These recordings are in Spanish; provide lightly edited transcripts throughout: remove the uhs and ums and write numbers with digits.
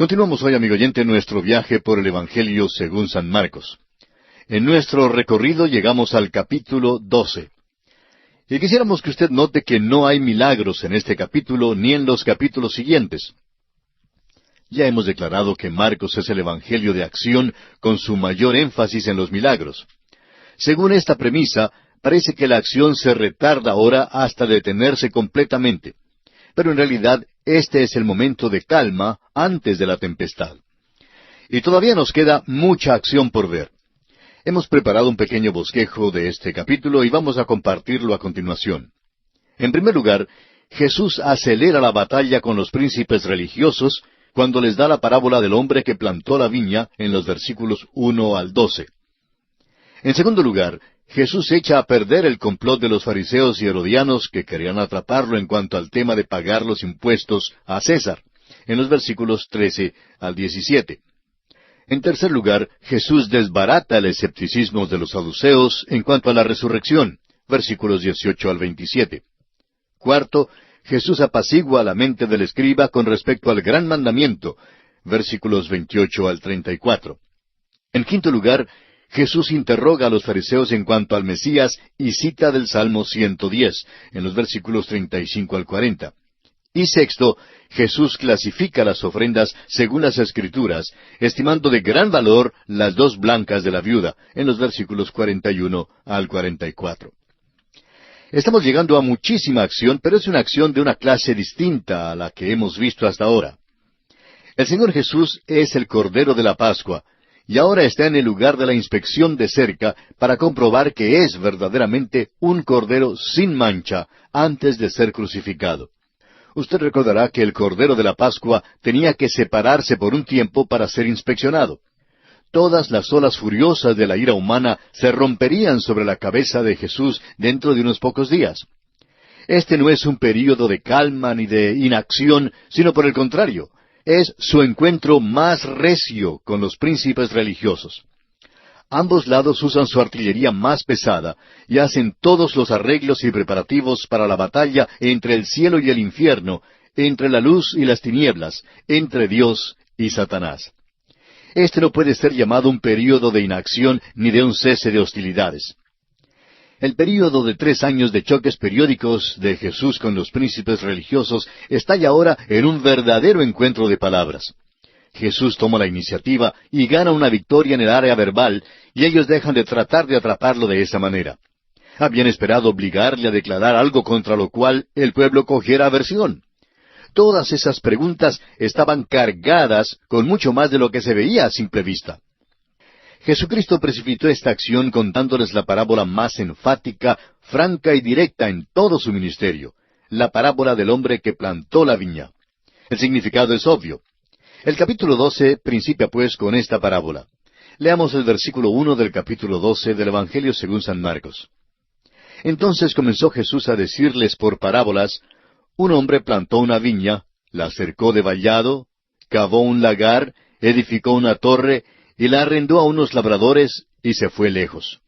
Continuamos hoy, amigo oyente, nuestro viaje por el Evangelio según San Marcos. En nuestro recorrido llegamos al capítulo 12. Y quisiéramos que usted note que no hay milagros en este capítulo ni en los capítulos siguientes. Ya hemos declarado que Marcos es el Evangelio de acción con su mayor énfasis en los milagros. Según esta premisa, parece que la acción se retarda ahora hasta detenerse completamente. Pero en realidad este es el momento de calma antes de la tempestad. Y todavía nos queda mucha acción por ver. Hemos preparado un pequeño bosquejo de este capítulo y vamos a compartirlo a continuación. En primer lugar, Jesús acelera la batalla con los príncipes religiosos cuando les da la parábola del hombre que plantó la viña en los versículos 1 al 12. En segundo lugar, Jesús echa a perder el complot de los fariseos y herodianos que querían atraparlo en cuanto al tema de pagar los impuestos a César, en los versículos 13 al 17. En tercer lugar, Jesús desbarata el escepticismo de los saduceos en cuanto a la resurrección, versículos 18 al 27. Cuarto, Jesús apacigua la mente del escriba con respecto al gran mandamiento, versículos 28 al 34. En quinto lugar, Jesús interroga a los fariseos en cuanto al Mesías y cita del Salmo 110, en los versículos 35 al 40. Y sexto, Jesús clasifica las ofrendas según las Escrituras, estimando de gran valor las 2 blancas de la viuda, en los versículos 41 al 44. Estamos llegando a muchísima acción, pero es una acción de una clase distinta a la que hemos visto hasta ahora. El Señor Jesús es el Cordero de la Pascua, y ahora está en el lugar de la inspección de cerca para comprobar que es verdaderamente un Cordero sin mancha antes de ser crucificado. Usted recordará que el Cordero de la Pascua tenía que separarse por un tiempo para ser inspeccionado. Todas las olas furiosas de la ira humana se romperían sobre la cabeza de Jesús dentro de unos pocos días. Este no es un período de calma ni de inacción, sino por el contrario, es su encuentro más recio con los príncipes religiosos. Ambos lados usan su artillería más pesada y hacen todos los arreglos y preparativos para la batalla entre el cielo y el infierno, entre la luz y las tinieblas, entre Dios y Satanás. Este no puede ser llamado un período de inacción ni de un cese de hostilidades. El período de 3 años de choques periódicos de Jesús con los príncipes religiosos está ya ahora en un verdadero encuentro de palabras. Jesús toma la iniciativa y gana una victoria en el área verbal, y ellos dejan de tratar de atraparlo de esa manera. Habían esperado obligarle a declarar algo contra lo cual el pueblo cogiera aversión. Todas esas preguntas estaban cargadas con mucho más de lo que se veía a simple vista. Jesucristo precipitó esta acción contándoles la parábola más enfática, franca y directa en todo su ministerio, la parábola del hombre que plantó la viña. El significado es obvio. El capítulo 12 principia pues con esta parábola. Leamos el versículo 1 del capítulo 12 del Evangelio según San Marcos. Entonces comenzó Jesús a decirles por parábolas: un hombre plantó una viña, la cercó de vallado, cavó un lagar, edificó una torre, y la arrendó a unos labradores, y se fue lejos.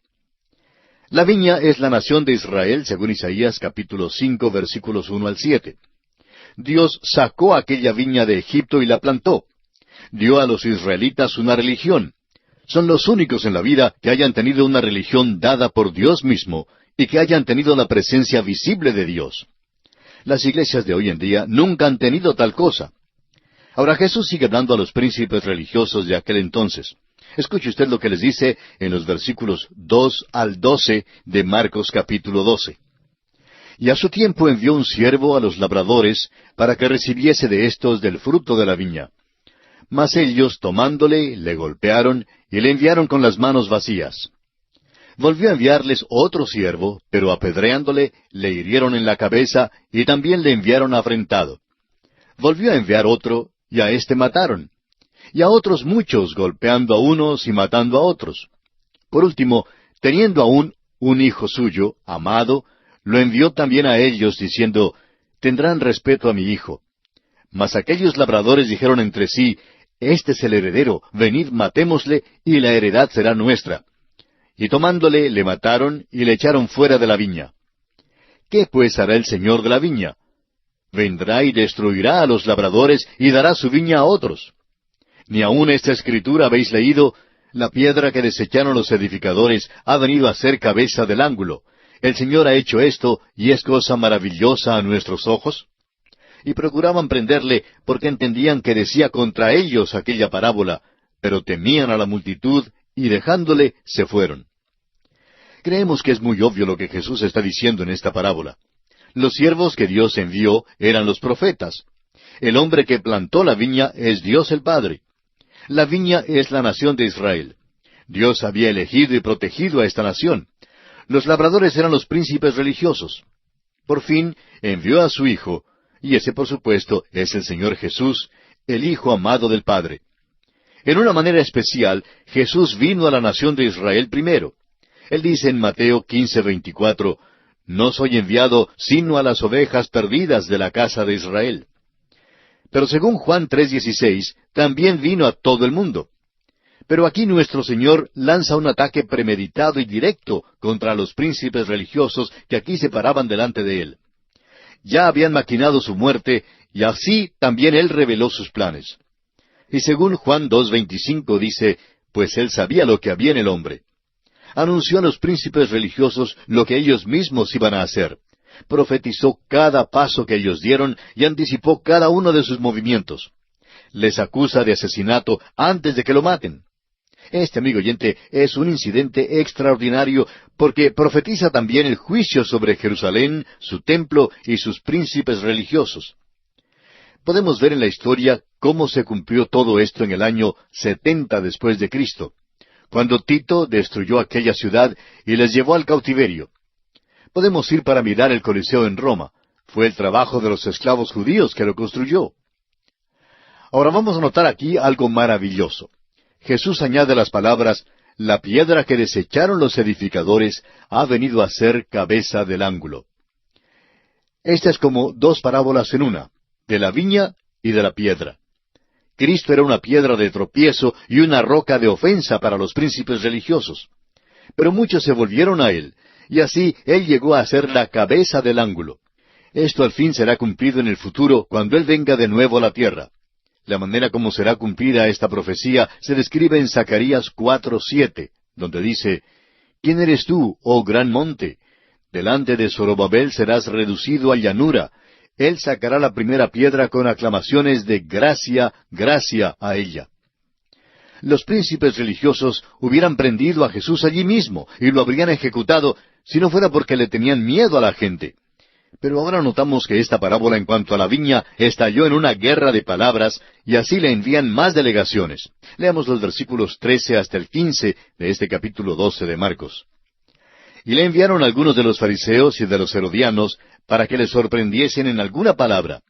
La viña es la nación de Israel, según Isaías capítulo 5, versículos 1 al 7. Dios sacó aquella viña de Egipto y la plantó. Dio a los israelitas una religión. Son los únicos en la vida que hayan tenido una religión dada por Dios mismo, y que hayan tenido la presencia visible de Dios. Las iglesias de hoy en día nunca han tenido tal cosa. Ahora Jesús sigue hablando a los príncipes religiosos de aquel entonces. Escuche usted lo que les dice en los versículos 2 al 12 de Marcos capítulo 12. Y a su tiempo envió un siervo a los labradores para que recibiese de éstos del fruto de la viña. Mas ellos, tomándole, le golpearon y le enviaron con las manos vacías. Volvió a enviarles otro siervo, pero apedreándole, le hirieron en la cabeza y también le enviaron afrentado. Volvió a enviar otro, y a éste mataron. Y a otros muchos, golpeando a unos y matando a otros. Por último, teniendo aún un hijo suyo, amado, lo envió también a ellos, diciendo: tendrán respeto a mi hijo. Mas aquellos labradores dijeron entre sí: este es el heredero, venid, matémosle, y la heredad será nuestra. Y tomándole, le mataron, y le echaron fuera de la viña. ¿Qué pues hará el señor de la viña? Vendrá y destruirá a los labradores, y dará su viña a otros. Ni aun esta escritura habéis leído: la piedra que desecharon los edificadores ha venido a ser cabeza del ángulo. El Señor ha hecho esto, y es cosa maravillosa a nuestros ojos. Y procuraban prenderle, porque entendían que decía contra ellos aquella parábola, pero temían a la multitud, y dejándole, se fueron. Creemos que es muy obvio lo que Jesús está diciendo en esta parábola. Los siervos que Dios envió eran los profetas. El hombre que plantó la viña es Dios el Padre. La viña es la nación de Israel. Dios había elegido y protegido a esta nación. Los labradores eran los príncipes religiosos. Por fin envió a su Hijo, y ese por supuesto es el Señor Jesús, el Hijo amado del Padre. En una manera especial, Jesús vino a la nación de Israel primero. Él dice en Mateo 15:24, «No soy enviado sino a las ovejas perdidas de la casa de Israel». Pero según Juan 3:16, también vino a todo el mundo. Pero aquí nuestro Señor lanza un ataque premeditado y directo contra los príncipes religiosos que aquí se paraban delante de Él. Ya habían maquinado su muerte, y así también Él reveló sus planes. Y según Juan 2:25 dice, «Pues Él sabía lo que había en el hombre». Anunció a los príncipes religiosos lo que ellos mismos iban a hacer. Profetizó cada paso que ellos dieron y anticipó cada uno de sus movimientos. Les acusa de asesinato antes de que lo maten. Este, amigo oyente, es un incidente extraordinario porque profetiza también el juicio sobre Jerusalén, su templo y sus príncipes religiosos. Podemos ver en la historia cómo se cumplió todo esto en el año 70 después de Cristo, cuando Tito destruyó aquella ciudad y les llevó al cautiverio. Podemos ir para mirar el Coliseo en Roma. Fue el trabajo de los esclavos judíos que lo construyó. Ahora vamos a notar aquí algo maravilloso. Jesús añade las palabras, «La piedra que desecharon los edificadores ha venido a ser cabeza del ángulo». Esta es como dos parábolas en una, de la viña y de la piedra. Cristo era una piedra de tropiezo y una roca de ofensa para los príncipes religiosos. Pero muchos se volvieron a Él, y así Él llegó a ser la cabeza del ángulo. Esto al fin será cumplido en el futuro cuando Él venga de nuevo a la tierra. La manera como será cumplida esta profecía se describe en Zacarías 4:7, donde dice, «¿Quién eres tú, oh gran monte? Delante de Zorobabel serás reducido a llanura. Él sacará la primera piedra con aclamaciones de gracia, gracia a ella». Los príncipes religiosos hubieran prendido a Jesús allí mismo y lo habrían ejecutado si no fuera porque le tenían miedo a la gente. Pero ahora notamos que esta parábola en cuanto a la viña estalló en una guerra de palabras, y así le envían más delegaciones. Leamos los versículos 13 hasta el 15 de este capítulo 12 de Marcos. «Y le enviaron algunos de los fariseos y de los herodianos para que le sorprendiesen en alguna palabra.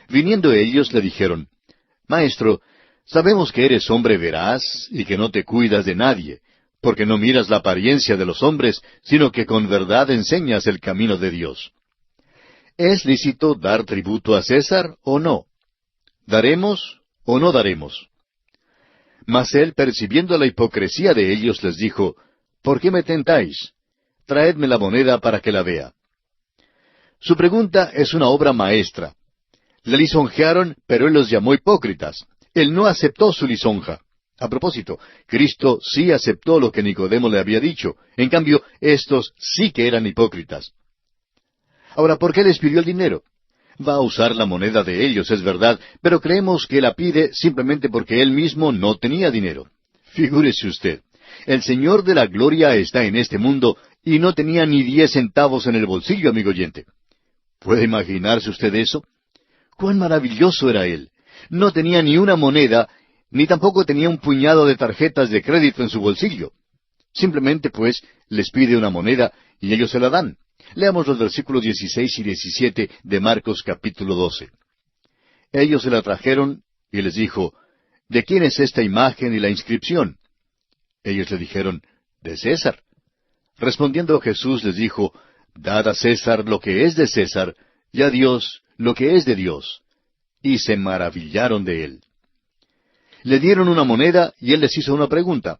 Viniendo ellos le dijeron, Maestro, sabemos que eres hombre veraz y que no te cuidas de nadie, porque no miras la apariencia de los hombres, sino que con verdad enseñas el camino de Dios. ¿Es lícito dar tributo a César o no? ¿Daremos o no daremos? Mas él, percibiendo la hipocresía de ellos, les dijo, ¿por qué me tentáis? Traedme la moneda para que la vea. Su pregunta es una obra maestra. Le lisonjearon, pero él los llamó hipócritas. Él no aceptó su lisonja. A propósito, Cristo sí aceptó lo que Nicodemo le había dicho. En cambio, estos sí que eran hipócritas. Ahora, ¿por qué les pidió el dinero? Va a usar la moneda de ellos, es verdad, pero creemos que la pide simplemente porque él mismo no tenía dinero. Figúrese usted, el Señor de la Gloria está en este mundo y no tenía ni 10 centavos en el bolsillo, amigo oyente. ¿Puede imaginarse usted eso? ¡Cuán maravilloso era Él! No tenía ni una moneda, ni tampoco tenía un puñado de tarjetas de crédito en su bolsillo. Simplemente, pues, les pide una moneda y ellos se la dan. Leamos los versículos 16 y 17 de Marcos capítulo 12. Ellos se la trajeron y les dijo, ¿de quién es esta imagen y la inscripción? Ellos le dijeron, de César. Respondiendo Jesús les dijo, dad a César lo que es de César, y a Dios lo que es de Dios. Y se maravillaron de él. Le dieron una moneda y él les hizo una pregunta.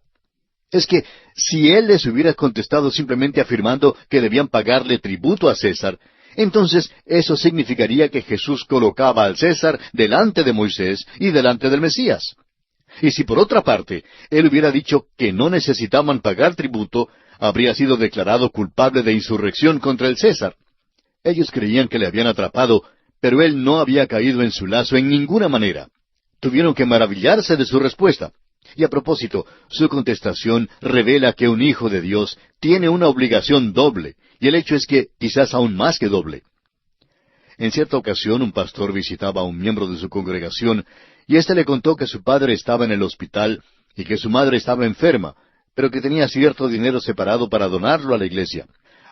Es que si él les hubiera contestado simplemente afirmando que debían pagarle tributo a César, entonces eso significaría que Jesús colocaba al César delante de Moisés y delante del Mesías. Y si por otra parte él hubiera dicho que no necesitaban pagar tributo, habría sido declarado culpable de insurrección contra el César. Ellos creían que le habían atrapado, pero él no había caído en su lazo en ninguna manera. Tuvieron que maravillarse de su respuesta. Y a propósito, su contestación revela que un hijo de Dios tiene una obligación doble, y el hecho es que quizás aún más que doble. En cierta ocasión un pastor visitaba a un miembro de su congregación, y éste le contó que su padre estaba en el hospital y que su madre estaba enferma, pero que tenía cierto dinero separado para donarlo a la iglesia.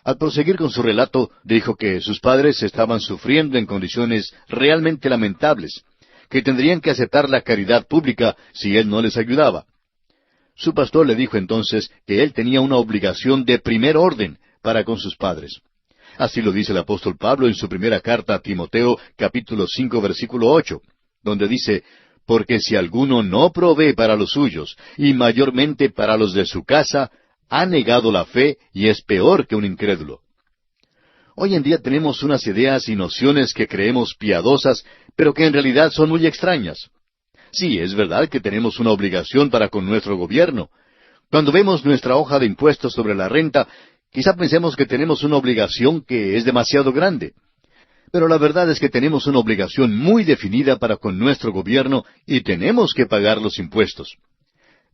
Al proseguir con su relato, dijo que sus padres estaban sufriendo en condiciones realmente lamentables, que tendrían que aceptar la caridad pública si él no les ayudaba. Su pastor le dijo entonces que él tenía una obligación de primer orden para con sus padres. Así lo dice el apóstol Pablo en su primera carta a Timoteo, capítulo 5, versículo 8, donde dice, «Porque si alguno no provee para los suyos, y mayormente para los de su casa, ha negado la fe y es peor que un incrédulo». Hoy en día tenemos unas ideas y nociones que creemos piadosas, pero que en realidad son muy extrañas. Sí, es verdad que tenemos una obligación para con nuestro gobierno. Cuando vemos nuestra hoja de impuestos sobre la renta, quizá pensemos que tenemos una obligación que es demasiado grande. Pero la verdad es que tenemos una obligación muy definida para con nuestro gobierno y tenemos que pagar los impuestos.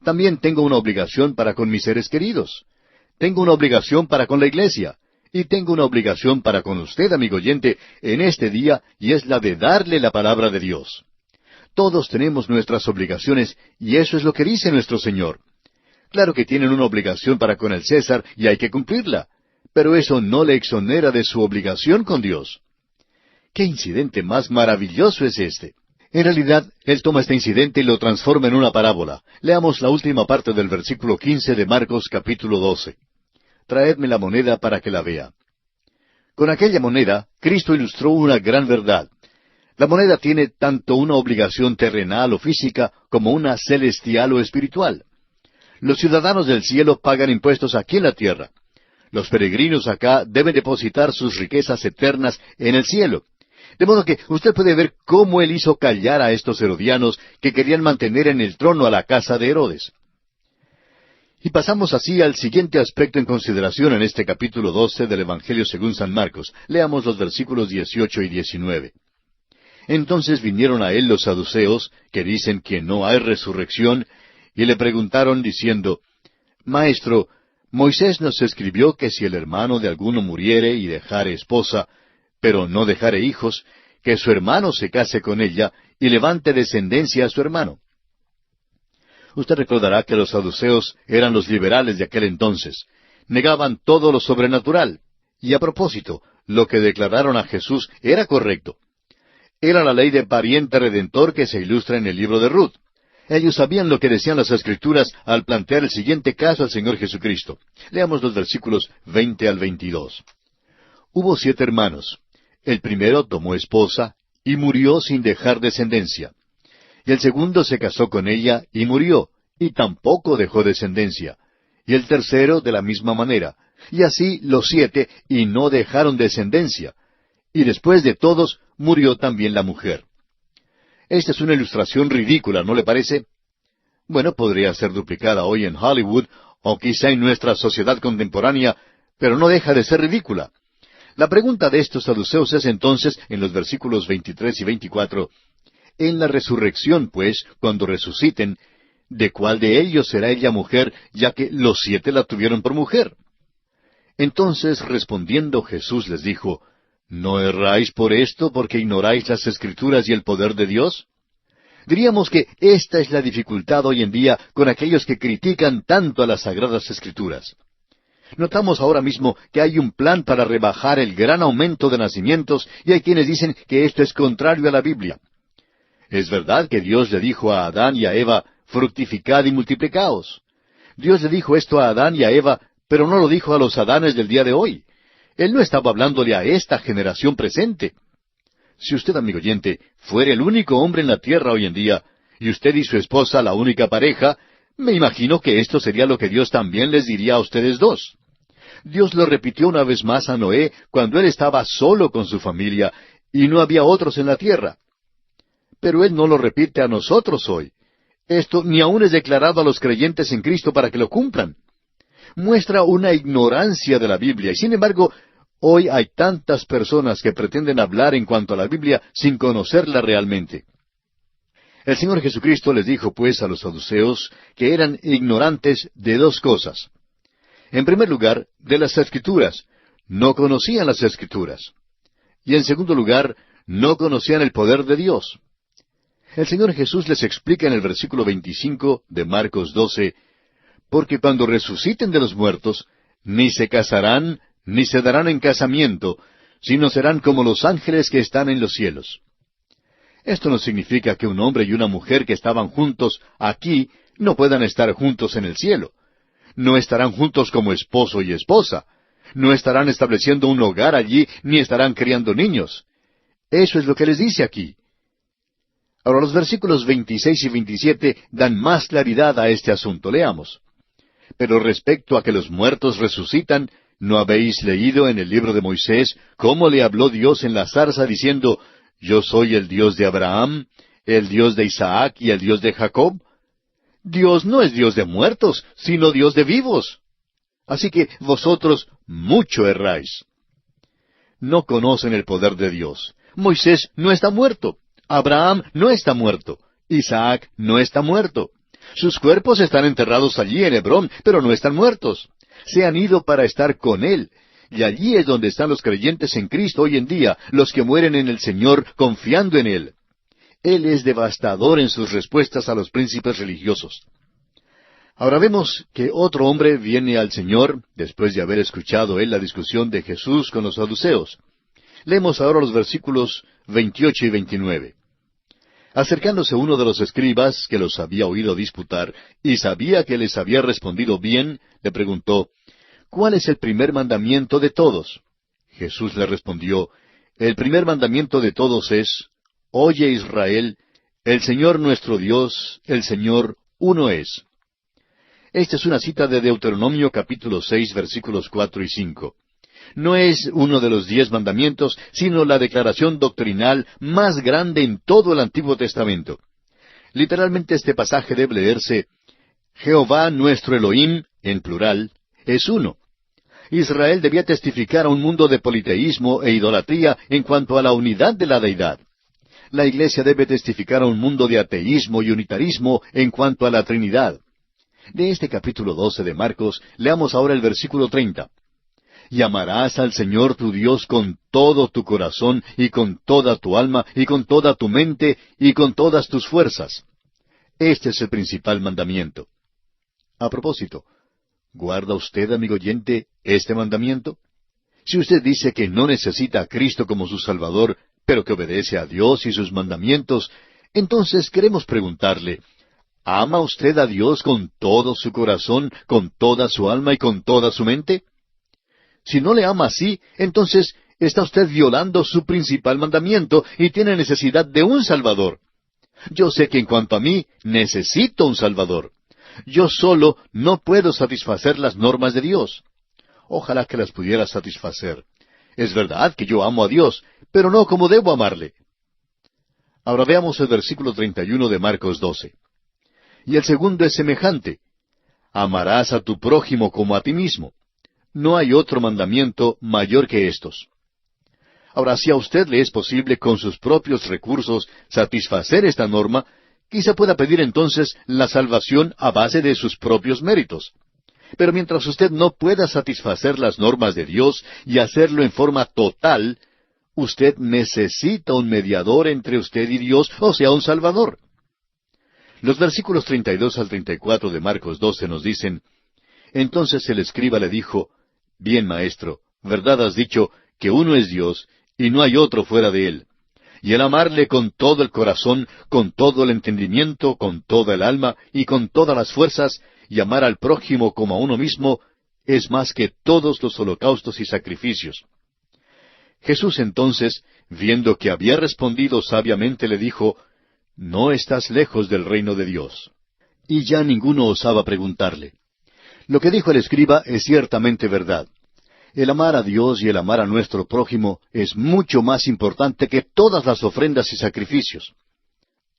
También tengo una obligación para con mis seres queridos. Tengo una obligación para con la iglesia. Y tengo una obligación para con usted, amigo oyente, en este día, y es la de darle la palabra de Dios. Todos tenemos nuestras obligaciones, y eso es lo que dice nuestro Señor. Claro que tienen una obligación para con el César, y hay que cumplirla, pero eso no le exonera de su obligación con Dios. ¿Qué incidente más maravilloso es este? En realidad, él toma este incidente y lo transforma en una parábola. Leamos la última parte del versículo 15 de Marcos capítulo 12. Traedme la moneda para que la vea. Con aquella moneda, Cristo ilustró una gran verdad. La moneda tiene tanto una obligación terrenal o física como una celestial o espiritual. Los ciudadanos del cielo pagan impuestos aquí en la tierra. Los peregrinos acá deben depositar sus riquezas eternas en el cielo. De modo que usted puede ver cómo él hizo callar a estos herodianos que querían mantener en el trono a la casa de Herodes. Y pasamos así al siguiente aspecto en consideración en este capítulo 12 del Evangelio según San Marcos. Leamos los versículos 18 y 19. Entonces vinieron a él los saduceos, que dicen que no hay resurrección, y le preguntaron diciendo, «Maestro, Moisés nos escribió que si el hermano de alguno muriere y dejare esposa, pero no dejare hijos, que su hermano se case con ella y levante descendencia a su hermano». Usted recordará que los saduceos eran los liberales de aquel entonces. Negaban todo lo sobrenatural. Y a propósito, lo que declararon a Jesús era correcto. Era la ley de pariente redentor que se ilustra en el libro de Ruth. Ellos sabían lo que decían las Escrituras al plantear el siguiente caso al Señor Jesucristo. Leamos los versículos 20 al 22. Hubo 7 hermanos. El primero tomó esposa y murió sin dejar descendencia. Y el segundo se casó con ella y murió, y tampoco dejó descendencia. Y el tercero de la misma manera. Y así los 7, y no dejaron descendencia. Y después de todos, murió también la mujer. Esta es una ilustración ridícula, ¿no le parece? Bueno, podría ser duplicada hoy en Hollywood, o quizá en nuestra sociedad contemporánea, pero no deja de ser ridícula. La pregunta de estos saduceos es entonces, en los versículos 23 y 24, en la resurrección, pues, cuando resuciten, ¿de cuál de ellos será ella mujer, ya que los 7 la tuvieron por mujer? Entonces, respondiendo Jesús les dijo, ¿no erráis por esto, porque ignoráis las Escrituras y el poder de Dios? Diríamos que esta es la dificultad hoy en día con aquellos que critican tanto a las Sagradas Escrituras. Notamos ahora mismo que hay un plan para rebajar el gran aumento de nacimientos, y hay quienes dicen que esto es contrario a la Biblia. Es verdad que Dios le dijo a Adán y a Eva, fructificad y multiplicaos. Dios le dijo esto a Adán y a Eva, pero no lo dijo a los Adanes del día de hoy. Él no estaba hablándole a esta generación presente. Si usted, amigo oyente, fuera el único hombre en la tierra hoy en día, y usted y su esposa la única pareja, me imagino que esto sería lo que Dios también les diría a ustedes dos. Dios lo repitió una vez más a Noé cuando él estaba solo con su familia y no había otros en la tierra. Pero Él no lo repite a nosotros hoy. Esto ni aún es declarado a los creyentes en Cristo para que lo cumplan. Muestra una ignorancia de la Biblia, y sin embargo, hoy hay tantas personas que pretenden hablar en cuanto a la Biblia sin conocerla realmente. El Señor Jesucristo les dijo pues a los saduceos que eran ignorantes de dos cosas. En primer lugar, de las Escrituras. No conocían las Escrituras. Y en segundo lugar, no conocían el poder de Dios. El Señor Jesús les explica en el versículo 25 de Marcos 12, porque cuando resuciten de los muertos, ni se casarán, ni se darán en casamiento, sino serán como los ángeles que están en los cielos. Esto no significa que un hombre y una mujer que estaban juntos aquí no puedan estar juntos en el cielo. No estarán juntos como esposo y esposa. No estarán estableciendo un hogar allí, ni estarán criando niños. Eso es lo que les dice aquí. Ahora los versículos 26 y 27 dan más claridad a este asunto. Leamos. Pero respecto a que los muertos resucitan, ¿no habéis leído en el libro de Moisés cómo le habló Dios en la zarza diciendo, yo soy el Dios de Abraham, el Dios de Isaac y el Dios de Jacob? Dios no es Dios de muertos, sino Dios de vivos. Así que vosotros mucho erráis. No conocen el poder de Dios. Moisés no está muerto. Abraham no está muerto. Isaac no está muerto. Sus cuerpos están enterrados allí en Hebrón, pero no están muertos. Se han ido para estar con Él. Y allí es donde están los creyentes en Cristo hoy en día, los que mueren en el Señor confiando en Él. Él es devastador en sus respuestas a los príncipes religiosos. Ahora vemos que otro hombre viene al Señor, después de haber escuchado él la discusión de Jesús con los saduceos. Leemos ahora los versículos 28 y 29. Acercándose uno de los escribas, que los había oído disputar, y sabía que les había respondido bien, le preguntó, ¿cuál es el primer mandamiento de todos? Jesús le respondió, el primer mandamiento de todos es, Oye Israel, el Señor nuestro Dios, el Señor uno es. Esta es una cita de Deuteronomio capítulo 6 versículos 4 y 5. No es uno de los 10 mandamientos, sino la declaración doctrinal más grande en todo el Antiguo Testamento. Literalmente este pasaje debe leerse, Jehová nuestro Elohim, en plural, es uno. Israel debía testificar a un mundo de politeísmo e idolatría en cuanto a la unidad de la deidad. La Iglesia debe testificar a un mundo de ateísmo y unitarismo en cuanto a la Trinidad. De este capítulo 12 de Marcos, leamos ahora el versículo 30. Y amarás al Señor tu Dios con todo tu corazón, y con toda tu alma, y con toda tu mente, y con todas tus fuerzas. Este es el principal mandamiento. A propósito, ¿guarda usted, amigo oyente, este mandamiento? Si usted dice que no necesita a Cristo como su Salvador, pero que obedece a Dios y sus mandamientos, entonces queremos preguntarle, ¿ama usted a Dios con todo su corazón, con toda su alma y con toda su mente? Si no le ama así, entonces está usted violando su principal mandamiento y tiene necesidad de un Salvador. Yo sé que en cuanto a mí, necesito un Salvador. Yo solo no puedo satisfacer las normas de Dios. Ojalá que las pudiera satisfacer. Es verdad que yo amo a Dios, pero no como debo amarle. Ahora veamos el versículo 31 de Marcos 12. Y el segundo es semejante. Amarás a tu prójimo como a ti mismo. No hay otro mandamiento mayor que estos. Ahora, si a usted le es posible con sus propios recursos satisfacer esta norma, quizá pueda pedir entonces la salvación a base de sus propios méritos. Pero mientras usted no pueda satisfacer las normas de Dios y hacerlo en forma total, usted necesita un mediador entre usted y Dios, o sea, un Salvador. Los versículos 32 al 34 de Marcos 12 nos dicen, Entonces el escriba le dijo, Bien, maestro, verdad has dicho que uno es Dios, y no hay otro fuera de él. Y el amarle con todo el corazón, con todo el entendimiento, con toda el alma y con todas las fuerzas, y amar al prójimo como a uno mismo, es más que todos los holocaustos y sacrificios. Jesús entonces, viendo que había respondido sabiamente, le dijo, No estás lejos del reino de Dios. Y ya ninguno osaba preguntarle. Lo que dijo el escriba es ciertamente verdad. El amar a Dios y el amar a nuestro prójimo es mucho más importante que todas las ofrendas y sacrificios.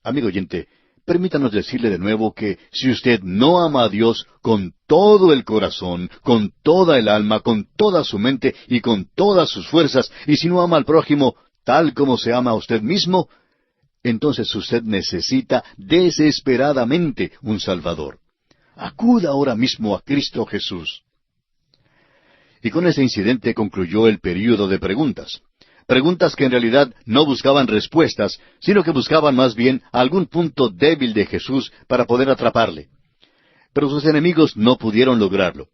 Amigo oyente, Permítanos decirle de nuevo que si usted no ama a Dios con todo el corazón, con toda el alma, con toda su mente y con todas sus fuerzas, y si no ama al prójimo tal como se ama a usted mismo, entonces usted necesita desesperadamente un Salvador. Acuda ahora mismo a Cristo Jesús. Y con ese incidente concluyó el período de preguntas. Preguntas que en realidad no buscaban respuestas, sino que buscaban más bien algún punto débil de Jesús para poder atraparle. Pero sus enemigos no pudieron lograrlo.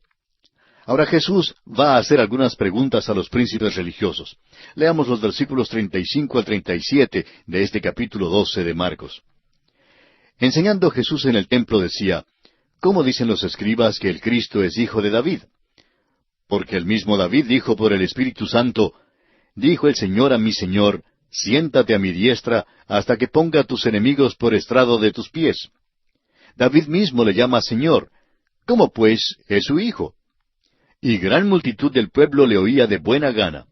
Ahora Jesús va a hacer algunas preguntas a los príncipes religiosos. Leamos los versículos 35 al 37 de este capítulo 12 de Marcos. Enseñando Jesús en el templo decía, ¿cómo dicen los escribas que el Cristo es hijo de David? Porque el mismo David dijo por el Espíritu Santo, dijo el Señor a mi Señor, siéntate a mi diestra hasta que ponga a tus enemigos por estrado de tus pies. David mismo le llama Señor. ¿Cómo pues es su hijo? Y gran multitud del pueblo le oía de buena gana.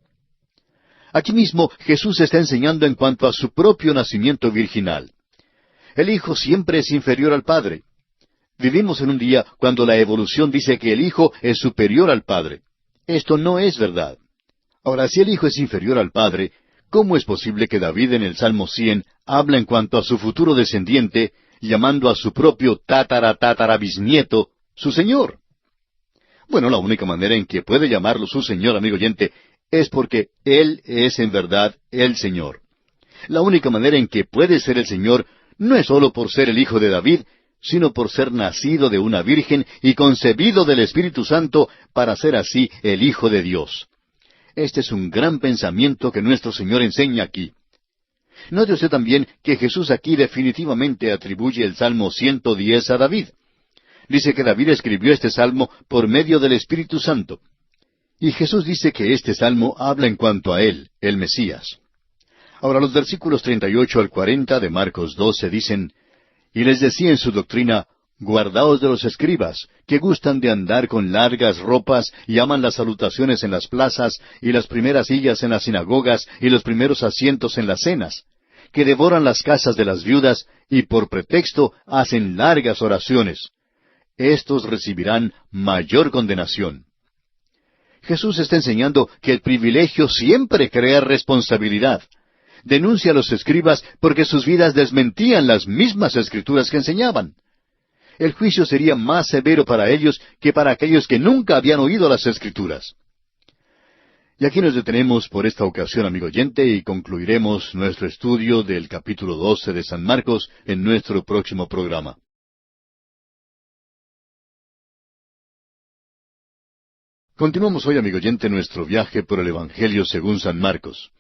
Aquí mismo Jesús está enseñando en cuanto a su propio nacimiento virginal. El Hijo siempre es inferior al Padre. Vivimos en un día cuando la evolución dice que el Hijo es superior al Padre. Esto no es verdad. Ahora, si el Hijo es inferior al Padre, ¿cómo es posible que David en el Salmo 100 habla en cuanto a su futuro descendiente, llamando a su propio bisnieto su Señor? Bueno, la única manera en que puede llamarlo su Señor, amigo oyente, es porque Él es en verdad el Señor. La única manera en que puede ser el Señor no es sólo por ser el Hijo de David, sino por ser nacido de una virgen y concebido del Espíritu Santo para ser así el Hijo de Dios. Este es un gran pensamiento que nuestro Señor enseña aquí. Note usted también que Jesús aquí definitivamente atribuye el Salmo 110 a David. Dice que David escribió este salmo por medio del Espíritu Santo. Y Jesús dice que este salmo habla en cuanto a Él, el Mesías. Ahora los versículos 38 al 40 de Marcos 12 dicen, y les decía en su doctrina, guardaos de los escribas, que gustan de andar con largas ropas y aman las salutaciones en las plazas y las primeras sillas en las sinagogas y los primeros asientos en las cenas, que devoran las casas de las viudas y por pretexto hacen largas oraciones. Estos recibirán mayor condenación. Jesús está enseñando que el privilegio siempre crea responsabilidad. Denuncia a los escribas porque sus vidas desmentían las mismas escrituras que enseñaban. El juicio sería más severo para ellos que para aquellos que nunca habían oído las escrituras. Y aquí nos detenemos por esta ocasión, amigo oyente, y concluiremos nuestro estudio del capítulo 12 de San Marcos en nuestro próximo programa. Continuamos hoy, amigo oyente, nuestro viaje por el Evangelio según San Marcos.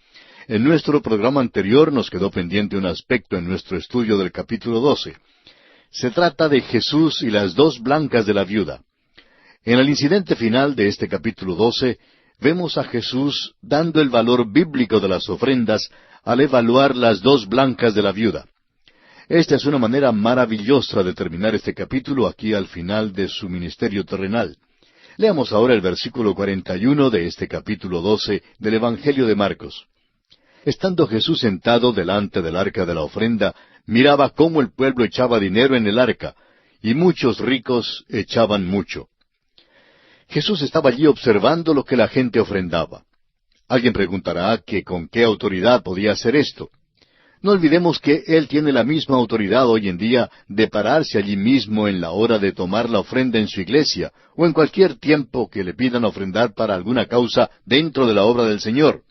En nuestro programa anterior nos quedó pendiente un aspecto en nuestro estudio del capítulo 12. Se trata de Jesús y las dos blancas de la viuda. En el incidente final de este capítulo 12, vemos a Jesús dando el valor bíblico de las ofrendas al evaluar las dos blancas de la viuda. Esta es una manera maravillosa de terminar este capítulo aquí al final de su ministerio terrenal. Leamos ahora el versículo 41 de este capítulo 12 del Evangelio de Marcos. Estando Jesús sentado delante del arca de la ofrenda, miraba cómo el pueblo echaba dinero en el arca, y muchos ricos echaban mucho. Jesús estaba allí observando lo que la gente ofrendaba. Alguien preguntará que con qué autoridad podía hacer esto. No olvidemos que Él tiene la misma autoridad hoy en día de pararse allí mismo en la hora de tomar la ofrenda en su iglesia, o en cualquier tiempo que le pidan ofrendar para alguna causa dentro de la obra del Señor.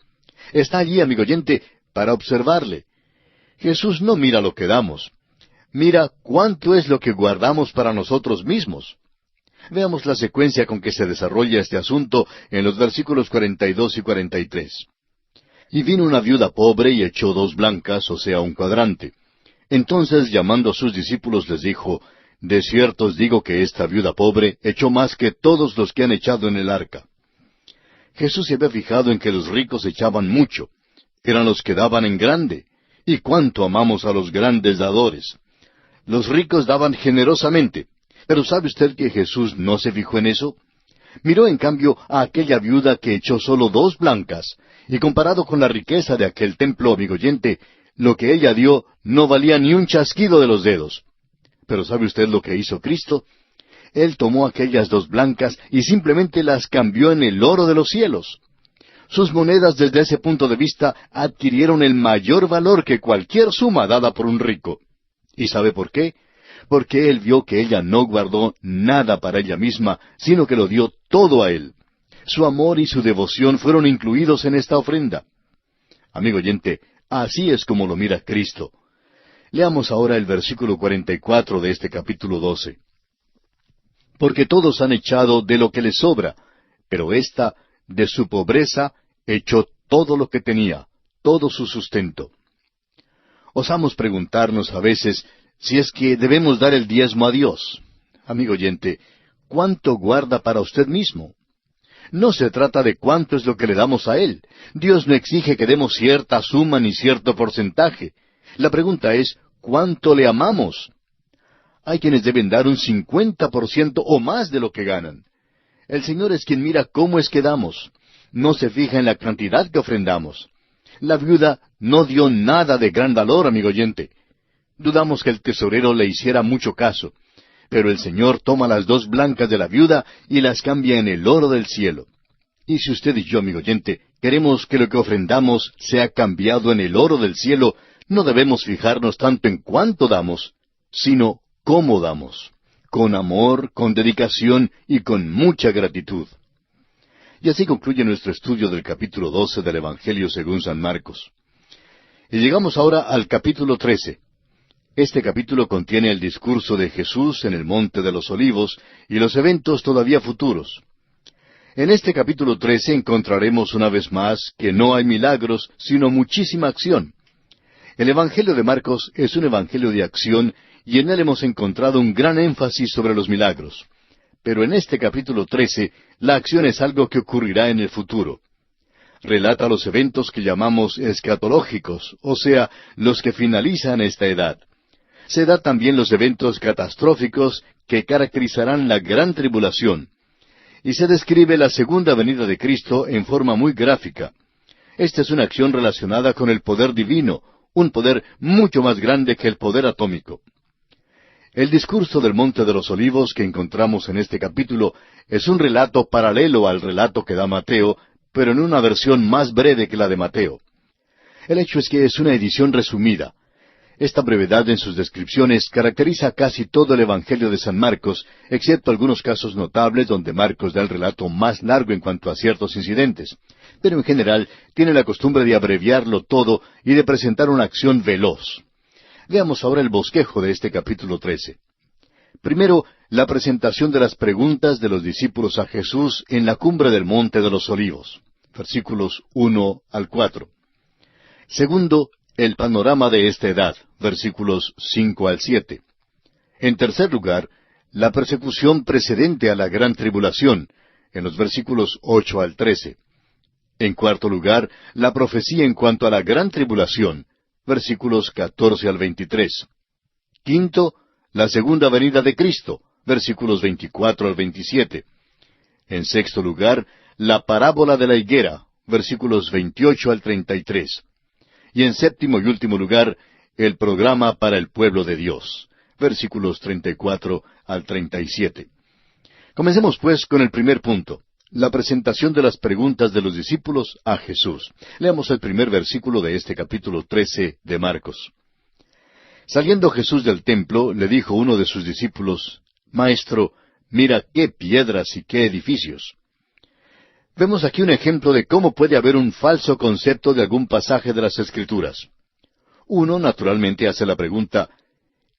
Está allí, amigo oyente, para observarle. Jesús no mira lo que damos. Mira cuánto es lo que guardamos para nosotros mismos. Veamos la secuencia con que se desarrolla este asunto en los versículos 42 y 43. Y vino una viuda pobre y echó 2 blancas, o sea, un cuadrante. Entonces, llamando a sus discípulos, les dijo, de cierto os digo que esta viuda pobre echó más que todos los que han echado en el arca. Jesús se había fijado en que los ricos echaban mucho. Eran los que daban en grande. ¿Y cuánto amamos a los grandes dadores? Los ricos daban generosamente. Pero ¿sabe usted que Jesús no se fijó en eso? Miró en cambio a aquella viuda que echó solo 2 blancas, y comparado con la riqueza de aquel templo, amigo oyente, lo que ella dio no valía ni un chasquido de los dedos. Pero ¿sabe usted lo que hizo Cristo? Él tomó aquellas dos blancas y simplemente las cambió en el oro de los cielos. Sus monedas desde ese punto de vista adquirieron el mayor valor que cualquier suma dada por un rico. ¿Y sabe por qué? Porque él vio que ella no guardó nada para ella misma, sino que lo dio todo a él. Su amor y su devoción fueron incluidos en esta ofrenda. Amigo oyente, así es como lo mira Cristo. Leamos ahora el versículo 44 de este capítulo 12. Porque todos han echado de lo que les sobra, pero ésta, de su pobreza, echó todo lo que tenía, todo su sustento. Osamos preguntarnos a veces si es que debemos dar el diezmo a Dios. Amigo oyente, ¿cuánto guarda para usted mismo? No se trata de cuánto es lo que le damos a Él. Dios no exige que demos cierta suma ni cierto porcentaje. La pregunta es, ¿cuánto le amamos? Hay quienes deben dar un 50% o más de lo que ganan. El Señor es quien mira cómo es que damos. No se fija en la cantidad que ofrendamos. La viuda no dio nada de gran valor, amigo oyente. Dudamos que el tesorero le hiciera mucho caso. Pero el Señor toma las dos blancas de la viuda y las cambia en el oro del cielo. Y si usted y yo, amigo oyente, queremos que lo que ofrendamos sea cambiado en el oro del cielo, no debemos fijarnos tanto en cuánto damos, sino cómo damos, con amor, con dedicación y con mucha gratitud. Y así concluye nuestro estudio del capítulo 12 del Evangelio según San Marcos. Y llegamos ahora al capítulo 13. Este capítulo contiene el discurso de Jesús en el Monte de los Olivos y los eventos todavía futuros. En este capítulo 13 encontraremos una vez más que no hay milagros, sino muchísima acción. El Evangelio de Marcos es un evangelio de acción y en él hemos encontrado un gran énfasis sobre los milagros. Pero en este capítulo 13, la acción es algo que ocurrirá en el futuro. Relata los eventos que llamamos escatológicos, o sea, los que finalizan esta edad. Se da también los eventos catastróficos que caracterizarán la gran tribulación. Y se describe la segunda venida de Cristo en forma muy gráfica. Esta es una acción relacionada con el poder divino, un poder mucho más grande que el poder atómico. El discurso del Monte de los Olivos que encontramos en este capítulo es un relato paralelo al relato que da Mateo, pero en una versión más breve que la de Mateo. El hecho es que es una edición resumida. Esta brevedad en sus descripciones caracteriza casi todo el Evangelio de San Marcos, excepto algunos casos notables donde Marcos da el relato más largo en cuanto a ciertos incidentes. Pero en general tiene la costumbre de abreviarlo todo y de presentar una acción veloz. Veamos ahora el bosquejo de este capítulo 13. Primero, la presentación de las preguntas de los discípulos a Jesús en la cumbre del Monte de los Olivos, versículos 1 al 4. Segundo, el panorama de esta edad, versículos 5 al 7. En tercer lugar, la persecución precedente a la gran tribulación, en los versículos 8 al 13. En cuarto lugar, la profecía en cuanto a la gran tribulación, versículos 14 al 23. Quinto, la segunda venida de Cristo, versículos 24 al 27. En sexto lugar, la parábola de la higuera, versículos 28 al 33. Y en séptimo y último lugar, el programa para el pueblo de Dios, versículos 34 al 37. Comencemos pues con el primer punto, la presentación de las preguntas de los discípulos a Jesús. Leamos el primer versículo de este capítulo 13 de Marcos. Saliendo Jesús del templo, le dijo uno de sus discípulos, Maestro, mira qué piedras y qué edificios. Vemos aquí un ejemplo de cómo puede haber un falso concepto de algún pasaje de las Escrituras. Uno, naturalmente, hace la pregunta,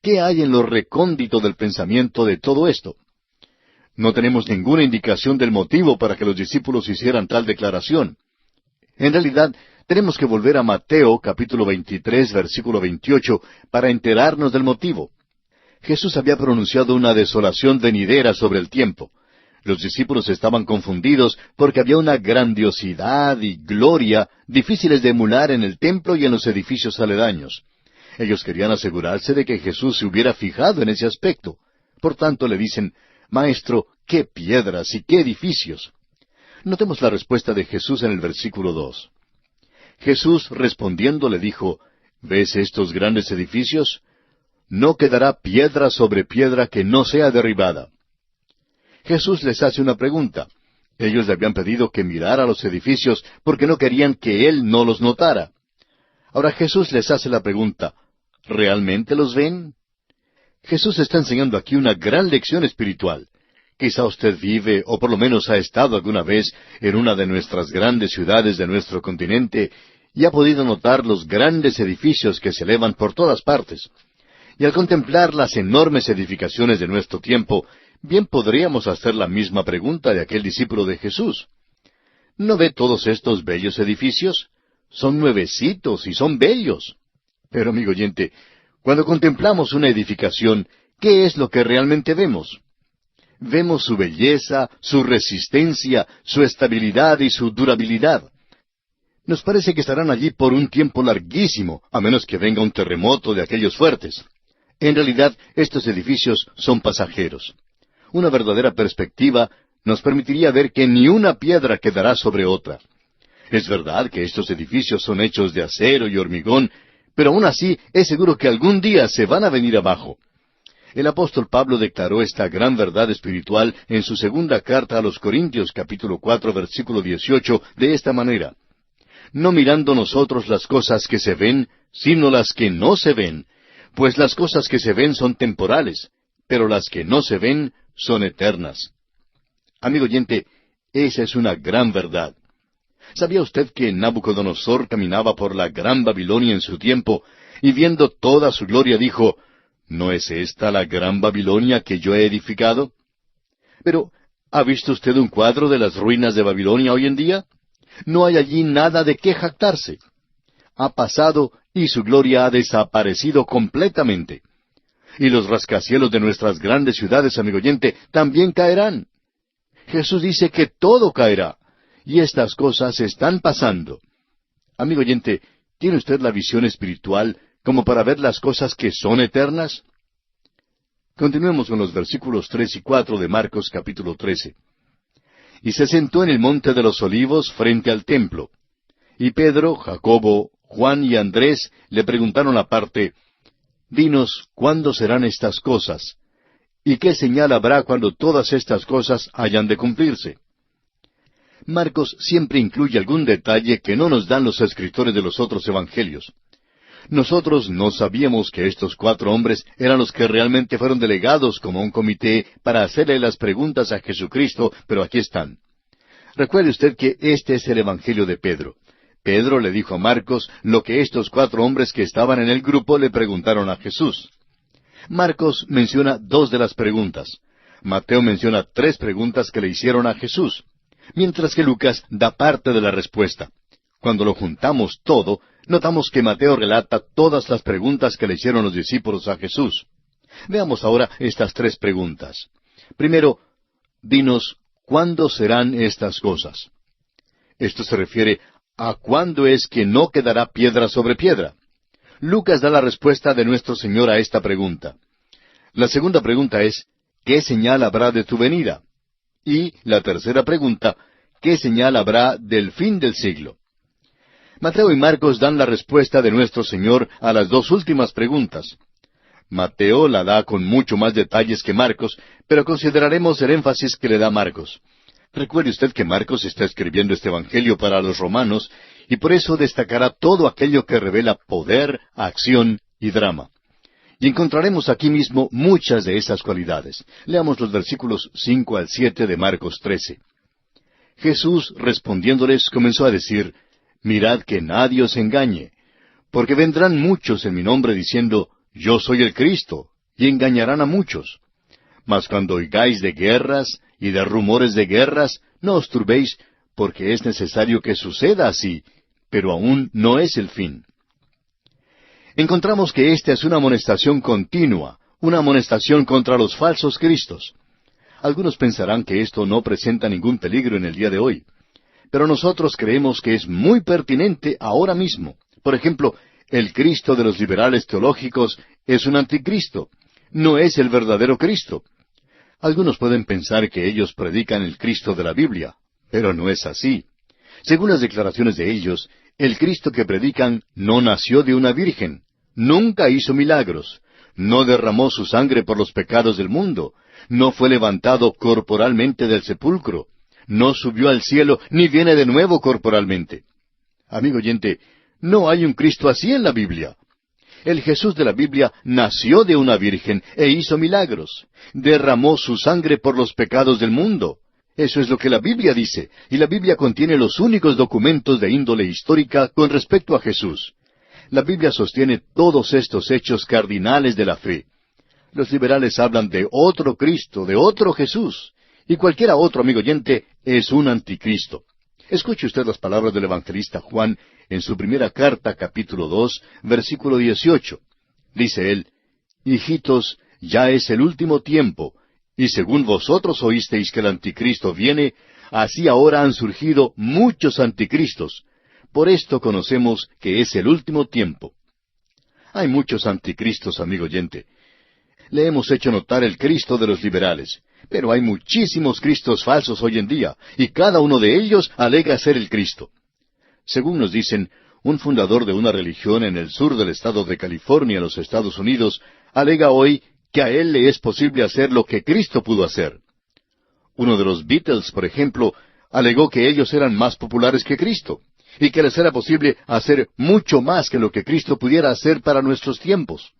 ¿qué hay en lo recóndito del pensamiento de todo esto? No tenemos ninguna indicación del motivo para que los discípulos hicieran tal declaración. En realidad, tenemos que volver a Mateo capítulo 23, versículo 28, para enterarnos del motivo. Jesús había pronunciado una desolación venidera sobre el tiempo. Los discípulos estaban confundidos porque había una grandiosidad y gloria difíciles de emular en el templo y en los edificios aledaños. Ellos querían asegurarse de que Jesús se hubiera fijado en ese aspecto. Por tanto, le dicen, Maestro, qué piedras y qué edificios. Notemos la respuesta de Jesús en el versículo 2. Jesús respondiendo le dijo, ¿ves estos grandes edificios? no quedará piedra sobre piedra que no sea derribada. Jesús les hace una pregunta. Ellos le habían pedido que mirara los edificios porque no querían que Él no los notara. Ahora Jesús les hace la pregunta, ¿realmente los ven? Jesús está enseñando aquí una gran lección espiritual. Quizá usted vive, o por lo menos ha estado alguna vez, en una de nuestras grandes ciudades de nuestro continente, y ha podido notar los grandes edificios que se elevan por todas partes. Y al contemplar las enormes edificaciones de nuestro tiempo, bien podríamos hacer la misma pregunta de aquel discípulo de Jesús. ¿No ve todos estos bellos edificios? Son nuevecitos y son bellos. Pero, amigo oyente, cuando contemplamos una edificación, ¿qué es lo que realmente vemos? Vemos su belleza, su resistencia, su estabilidad y su durabilidad. Nos parece que estarán allí por un tiempo larguísimo, a menos que venga un terremoto de aquellos fuertes. En realidad, estos edificios son pasajeros. Una verdadera perspectiva nos permitiría ver que ni una piedra quedará sobre otra. Es verdad que estos edificios son hechos de acero y hormigón, pero aún así es seguro que algún día se van a venir abajo. El apóstol Pablo declaró esta gran verdad espiritual en su segunda carta a los Corintios, capítulo 4, versículo 18, de esta manera: no mirando nosotros las cosas que se ven, sino las que no se ven, pues las cosas que se ven son temporales, pero las que no se ven son eternas. Amigo oyente, esa es una gran verdad. ¿Sabía usted que Nabucodonosor caminaba por la gran Babilonia en su tiempo, y viendo toda su gloria dijo, ¿no es esta la gran Babilonia que yo he edificado? Pero, ¿ha visto usted un cuadro de las ruinas de Babilonia hoy en día? No hay allí nada de qué jactarse. Ha pasado y su gloria ha desaparecido completamente. Y los rascacielos de nuestras grandes ciudades, amigo oyente, también caerán. Jesús dice que todo caerá. Y estas cosas están pasando. Amigo oyente, ¿tiene usted la visión espiritual como para ver las cosas que son eternas? Continuemos con los versículos 3 y 4 de Marcos capítulo 13. Y se sentó en el monte de los olivos frente al templo. Y Pedro, Jacobo, Juan y Andrés le preguntaron aparte, «Dinos, ¿cuándo serán estas cosas? ¿Y qué señal habrá cuando todas estas cosas hayan de cumplirse?» Marcos siempre incluye algún detalle que no nos dan los escritores de los otros evangelios. Nosotros no sabíamos que estos 4 hombres eran los que realmente fueron delegados como un comité para hacerle las preguntas a Jesucristo, pero aquí están. Recuerde usted que este es el evangelio de Pedro. Pedro le dijo a Marcos lo que estos 4 hombres que estaban en el grupo le preguntaron a Jesús. Marcos menciona 2 de las preguntas. Mateo menciona 3 preguntas que le hicieron a Jesús, mientras que Lucas da parte de la respuesta. Cuando lo juntamos todo, notamos que Mateo relata todas las preguntas que le hicieron los discípulos a Jesús. Veamos ahora estas 3 preguntas. Primero, dinos, ¿cuándo serán estas cosas? Esto se refiere a cuándo es que no quedará piedra sobre piedra. Lucas da la respuesta de nuestro Señor a esta pregunta. La segunda pregunta es, ¿qué señal habrá de tu venida? Y la tercera pregunta, ¿qué señal habrá del fin del siglo? Mateo y Marcos dan la respuesta de nuestro Señor a las 2 últimas preguntas. Mateo la da con mucho más detalles que Marcos, pero consideraremos el énfasis que le da Marcos. Recuerde usted que Marcos está escribiendo este Evangelio para los romanos, y por eso destacará todo aquello que revela poder, acción y drama. Y encontraremos aquí mismo muchas de esas cualidades. Leamos los versículos 5 al 7 de Marcos 13. Jesús, respondiéndoles, comenzó a decir, «Mirad que nadie os engañe, porque vendrán muchos en mi nombre diciendo, Yo soy el Cristo, y engañarán a muchos. Mas cuando oigáis de guerras y de rumores de guerras, no os turbéis, porque es necesario que suceda así, pero aún no es el fin». Encontramos que esta es una amonestación continua, una amonestación contra los falsos cristos. Algunos pensarán que esto no presenta ningún peligro en el día de hoy, pero nosotros creemos que es muy pertinente ahora mismo. Por ejemplo, el Cristo de los liberales teológicos es un anticristo, no es el verdadero Cristo. Algunos pueden pensar que ellos predican el Cristo de la Biblia, pero no es así. Según las declaraciones de ellos, el Cristo que predican no nació de una virgen, nunca hizo milagros, no derramó su sangre por los pecados del mundo, no fue levantado corporalmente del sepulcro, no subió al cielo, ni viene de nuevo corporalmente. Amigo oyente, no hay un Cristo así en la Biblia. El Jesús de la Biblia nació de una virgen e hizo milagros. Derramó su sangre por los pecados del mundo. Eso es lo que la Biblia dice, y la Biblia contiene los únicos documentos de índole histórica con respecto a Jesús. La Biblia sostiene todos estos hechos cardinales de la fe. Los liberales hablan de otro Cristo, de otro Jesús, y cualquiera otro, amigo oyente, es un anticristo. Escuche usted las palabras del evangelista Juan en su primera carta, capítulo 2, versículo 18. Dice él, «Hijitos, ya es el último tiempo, y según vosotros oísteis que el anticristo viene, así ahora han surgido muchos anticristos. Por esto conocemos que es el último tiempo». Hay muchos anticristos, amigo oyente. Le hemos hecho notar el Cristo de los liberales, pero hay muchísimos Cristos falsos hoy en día, y cada uno de ellos alega ser el Cristo. Según nos dicen, un fundador de una religión en el sur del estado de California, en los Estados Unidos, alega hoy que a él le es posible hacer lo que Cristo pudo hacer. Uno de los Beatles, por ejemplo, alegó que ellos eran más populares que Cristo, y que les era posible hacer mucho más que lo que Cristo pudiera hacer para nuestros tiempos.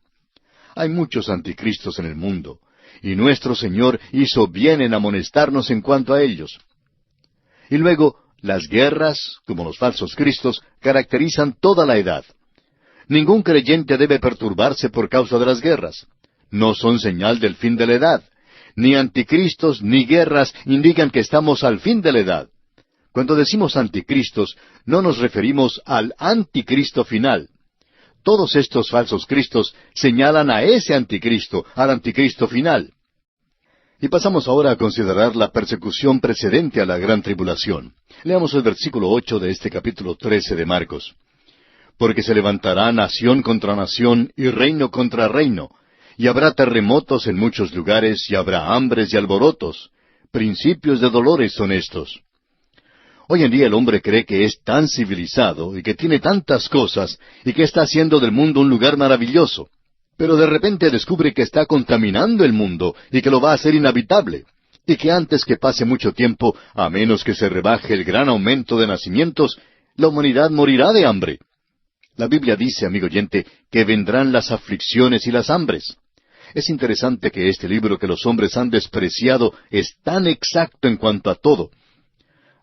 Hay muchos anticristos en el mundo, y nuestro Señor hizo bien en amonestarnos en cuanto a ellos. Y luego, las guerras, como los falsos cristos, caracterizan toda la edad. Ningún creyente debe perturbarse por causa de las guerras. No son señal del fin de la edad. Ni anticristos ni guerras indican que estamos al fin de la edad. Cuando decimos anticristos, no nos referimos al anticristo final. Todos estos falsos cristos señalan a ese anticristo, al anticristo final. Y pasamos ahora a considerar la persecución precedente a la gran tribulación. Leamos el versículo 8 de este capítulo 13 de Marcos. «Porque se levantará nación contra nación y reino contra reino, y habrá terremotos en muchos lugares, y habrá hambres y alborotos. Principios de dolores son estos». Hoy en día el hombre cree que es tan civilizado y que tiene tantas cosas y que está haciendo del mundo un lugar maravilloso. Pero de repente descubre que está contaminando el mundo y que lo va a hacer inhabitable. Y que antes que pase mucho tiempo, a menos que se rebaje el gran aumento de nacimientos, la humanidad morirá de hambre. La Biblia dice, amigo oyente, que vendrán las aflicciones y las hambres. Es interesante que este libro que los hombres han despreciado es tan exacto en cuanto a todo.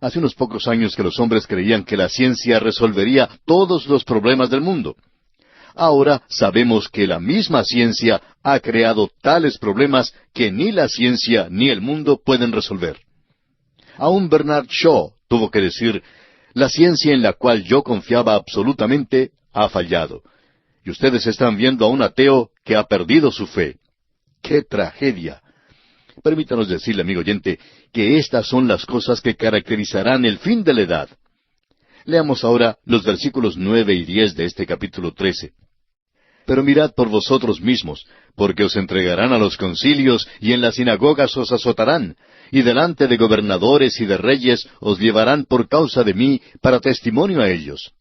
Hace unos pocos años que los hombres creían que la ciencia resolvería todos los problemas del mundo. Ahora sabemos que la misma ciencia ha creado tales problemas que ni la ciencia ni el mundo pueden resolver. Aún Bernard Shaw tuvo que decir, «La ciencia en la cual yo confiaba absolutamente ha fallado». Y ustedes están viendo a un ateo que ha perdido su fe. ¡Qué tragedia! Permítanos decirle, amigo oyente, que estas son las cosas que caracterizarán el fin de la edad. Leamos ahora los versículos 9 y 10 de este capítulo 13. «Pero mirad por vosotros mismos, porque os entregarán a los concilios, y en las sinagogas os azotarán, y delante de gobernadores y de reyes os llevarán por causa de mí, para testimonio a ellos.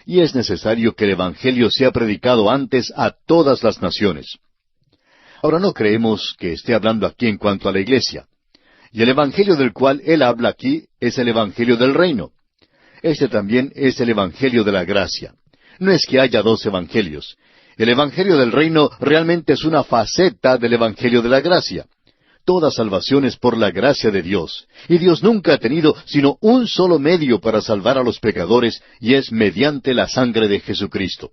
Y es necesario que el Evangelio sea predicado antes a todas las naciones». Ahora no creemos que esté hablando aquí en cuanto a la iglesia. Y el Evangelio del cual él habla aquí es el Evangelio del reino. Este también es el Evangelio de la gracia. No es que haya dos evangelios. El Evangelio del reino realmente es una faceta del Evangelio de la gracia. Toda salvación es por la gracia de Dios. Y Dios nunca ha tenido sino un solo medio para salvar a los pecadores, y es mediante la sangre de Jesucristo.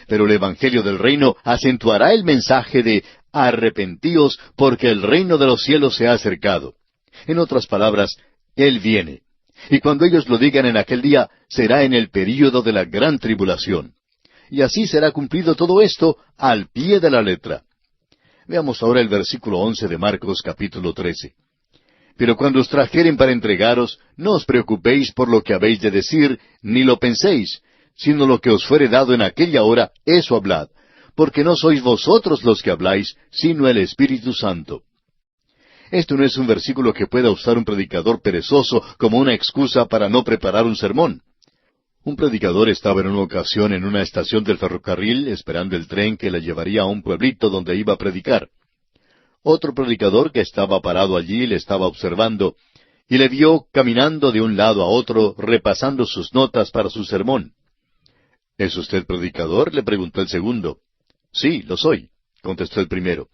Pero el Evangelio del reino acentuará el mensaje de arrepentíos porque el reino de los cielos se ha acercado. En otras palabras, Él viene. Y cuando ellos lo digan en aquel día, será en el período de la gran tribulación. Y así será cumplido todo esto al pie de la letra. Veamos ahora el versículo 11 de Marcos capítulo 13. «Pero cuando os trajeren para entregaros, no os preocupéis por lo que habéis de decir, ni lo penséis, sino lo que os fuere dado en aquella hora, eso hablad, porque no sois vosotros los que habláis, sino el Espíritu Santo». Esto no es un versículo que pueda usar un predicador perezoso como una excusa para no preparar un sermón. Un predicador estaba en una ocasión en una estación del ferrocarril esperando el tren que le llevaría a un pueblito donde iba a predicar. Otro predicador que estaba parado allí le estaba observando y le vio caminando de un lado a otro repasando sus notas para su sermón. —¿Es usted predicador? —le preguntó el segundo. —Sí, lo soy —contestó el primero.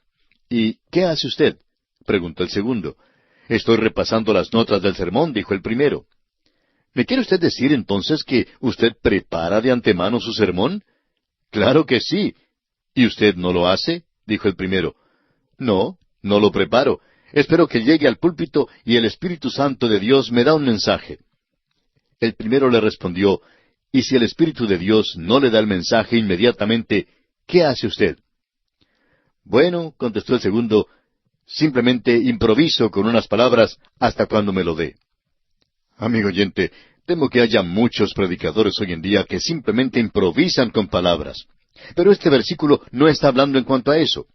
—¿Y qué hace usted? —preguntó el segundo. —Estoy repasando las notas del sermón —dijo el primero. —¿Me quiere usted decir entonces que usted prepara de antemano su sermón? —Claro que sí. —¿Y usted no lo hace? —dijo el primero. —No, no lo preparo. Espero que llegue al púlpito y el Espíritu Santo de Dios me da un mensaje. El primero le respondió: —Y si el Espíritu de Dios no le da el mensaje inmediatamente, ¿qué hace usted? —Bueno —contestó el segundo—, simplemente improviso con unas palabras hasta cuando me lo dé. Amigo oyente, temo que haya muchos predicadores hoy en día que simplemente improvisan con palabras. Pero este versículo no está hablando en cuanto a eso.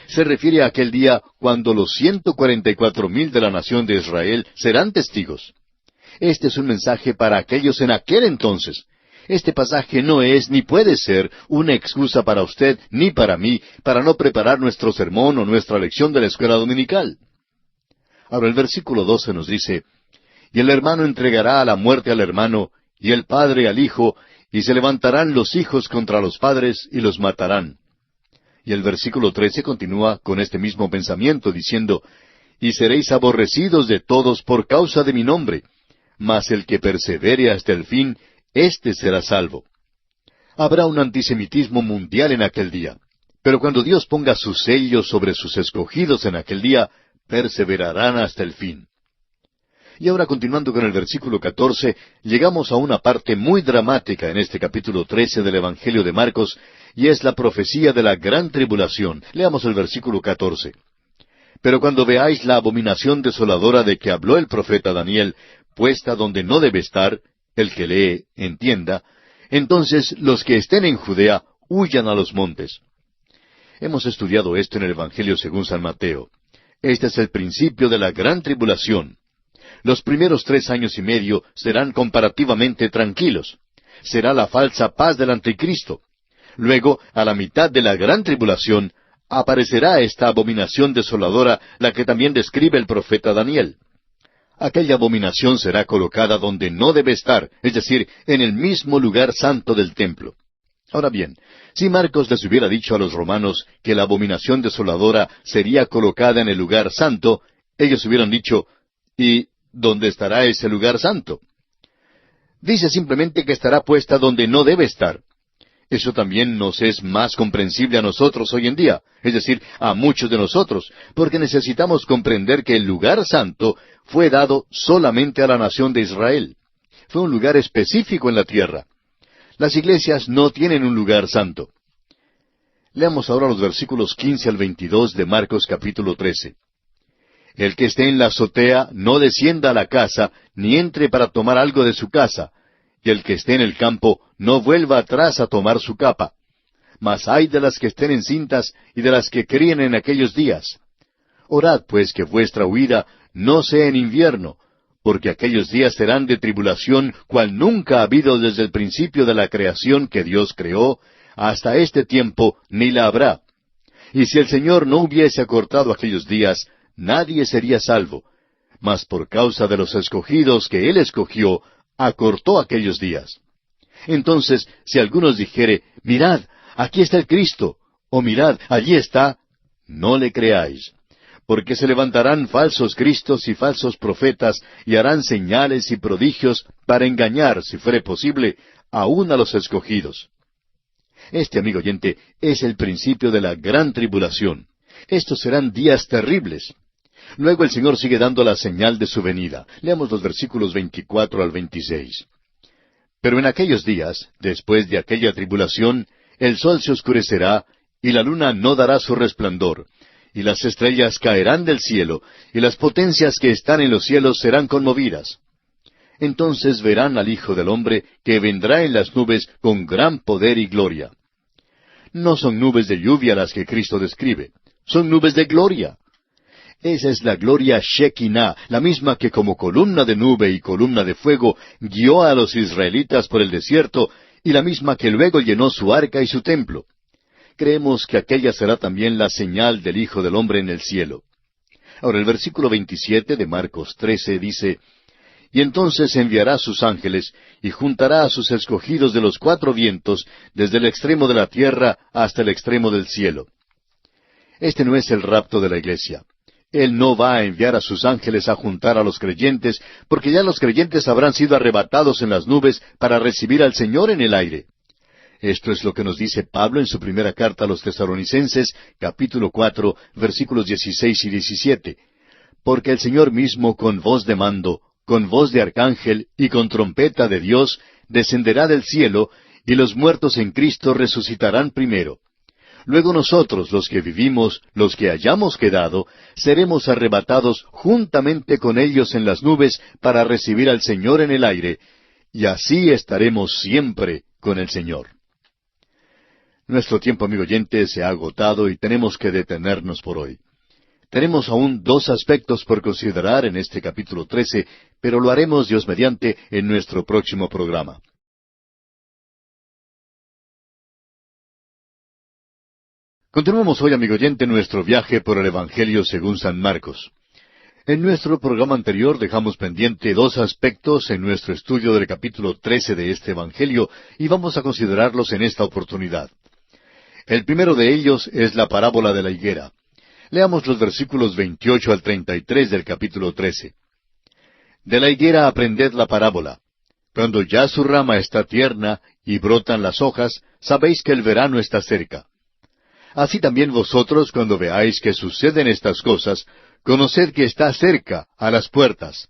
Se refiere a aquel día cuando los 144,000 de la nación de Israel serán testigos. Este es un mensaje para aquellos en aquel entonces. Este pasaje no es ni puede ser una excusa para usted ni para mí para no preparar nuestro sermón o nuestra lección de la escuela dominical. Ahora el versículo 12 nos dice: Y el hermano entregará a la muerte al hermano, y el padre al hijo, y se levantarán los hijos contra los padres, y los matarán. Y el versículo 13 continúa con este mismo pensamiento, diciendo: Y seréis aborrecidos de todos por causa de mi nombre, mas el que persevere hasta el fin, éste será salvo. Habrá un antisemitismo mundial en aquel día, pero cuando Dios ponga su sello sobre sus escogidos en aquel día, perseverarán hasta el fin. Y ahora, continuando con el versículo 14, llegamos a una parte muy dramática en este capítulo 13 del Evangelio de Marcos, y es la profecía de la gran tribulación. Leamos el versículo 14. Pero cuando veáis la abominación desoladora de que habló el profeta Daniel, puesta donde no debe estar, el que lee, entienda, entonces los que estén en Judea, huyan a los montes. Hemos estudiado esto en el Evangelio según San Mateo. Este es el principio de la gran tribulación. Los primeros 3 años y medio serán comparativamente tranquilos. Será la falsa paz del anticristo. Luego, a la mitad de la gran tribulación, aparecerá esta abominación desoladora, la que también describe el profeta Daniel. Aquella abominación será colocada donde no debe estar, es decir, en el mismo lugar santo del templo. Ahora bien, si Marcos les hubiera dicho a los romanos que la abominación desoladora sería colocada en el lugar santo, ellos hubieran dicho: ¿y dónde estará ese lugar santo? Dice simplemente que estará puesta donde no debe estar. Eso también nos es más comprensible a nosotros hoy en día, es decir, a muchos de nosotros, porque necesitamos comprender que el lugar santo fue dado solamente a la nación de Israel. Fue un lugar específico en la tierra. Las iglesias no tienen un lugar santo. Leamos ahora los versículos 15 al 22 de Marcos capítulo 13. El que esté en la azotea no descienda a la casa, ni entre para tomar algo de su casa, y el que esté en el campo no vuelva atrás a tomar su capa. Mas ay de las que estén encintas y de las que críen en aquellos días. Orad pues que vuestra huida no sea en invierno, porque aquellos días serán de tribulación, cual nunca ha habido desde el principio de la creación que Dios creó, hasta este tiempo ni la habrá. Y si el Señor no hubiese acortado aquellos días, nadie sería salvo. Mas por causa de los escogidos que Él escogió, acortó aquellos días. Entonces, si algunos dijere: mirad, aquí está el Cristo, o mirad, allí está, no le creáis. Porque se levantarán falsos cristos y falsos profetas, y harán señales y prodigios para engañar, si fuere posible, aun a los escogidos. Este, amigo oyente, es el principio de la gran tribulación. Estos serán días terribles. Luego el Señor sigue dando la señal de su venida. Leamos los versículos 24 al 26. Pero en aquellos días, después de aquella tribulación, el sol se oscurecerá, y la luna no dará su resplandor, y las estrellas caerán del cielo, y las potencias que están en los cielos serán conmovidas. Entonces verán al Hijo del Hombre, que vendrá en las nubes con gran poder y gloria. No son nubes de lluvia las que Cristo describe, son nubes de gloria. Esa es la gloria Shekinah, la misma que como columna de nube y columna de fuego guió a los israelitas por el desierto, y la misma que luego llenó su arca y su templo. Creemos que aquella será también la señal del Hijo del Hombre en el cielo. Ahora el versículo 27 de Marcos 13 dice, «Y entonces enviará sus ángeles, y juntará a sus escogidos de los cuatro vientos, desde el extremo de la tierra hasta el extremo del cielo». Este no es el rapto de la iglesia. Él no va a enviar a sus ángeles a juntar a los creyentes, porque ya los creyentes habrán sido arrebatados en las nubes para recibir al Señor en el aire. Esto es lo que nos dice Pablo en su primera carta a los Tesalonicenses, capítulo 4, versículos 16 y 17. «Porque el Señor mismo con voz de mando, con voz de arcángel y con trompeta de Dios, descenderá del cielo, y los muertos en Cristo resucitarán primero. Luego nosotros, los que vivimos, los que hayamos quedado, seremos arrebatados juntamente con ellos en las nubes para recibir al Señor en el aire, y así estaremos siempre con el Señor». Nuestro tiempo, amigo oyente, se ha agotado y tenemos que detenernos por hoy. Tenemos aún dos aspectos por considerar en este capítulo 13, pero lo haremos, Dios mediante, en nuestro próximo programa. Continuamos hoy, amigo oyente, nuestro viaje por el Evangelio según San Marcos. En nuestro programa anterior dejamos pendiente dos aspectos en nuestro estudio del capítulo 13 de este Evangelio, y vamos a considerarlos en esta oportunidad. El primero de ellos es la parábola de la higuera. Leamos los versículos 28 al 33 del capítulo 13. «De la higuera aprended la parábola. Cuando ya su rama está tierna y brotan las hojas, sabéis que el verano está cerca. Así también vosotros, cuando veáis que suceden estas cosas, conoced que está cerca, a las puertas.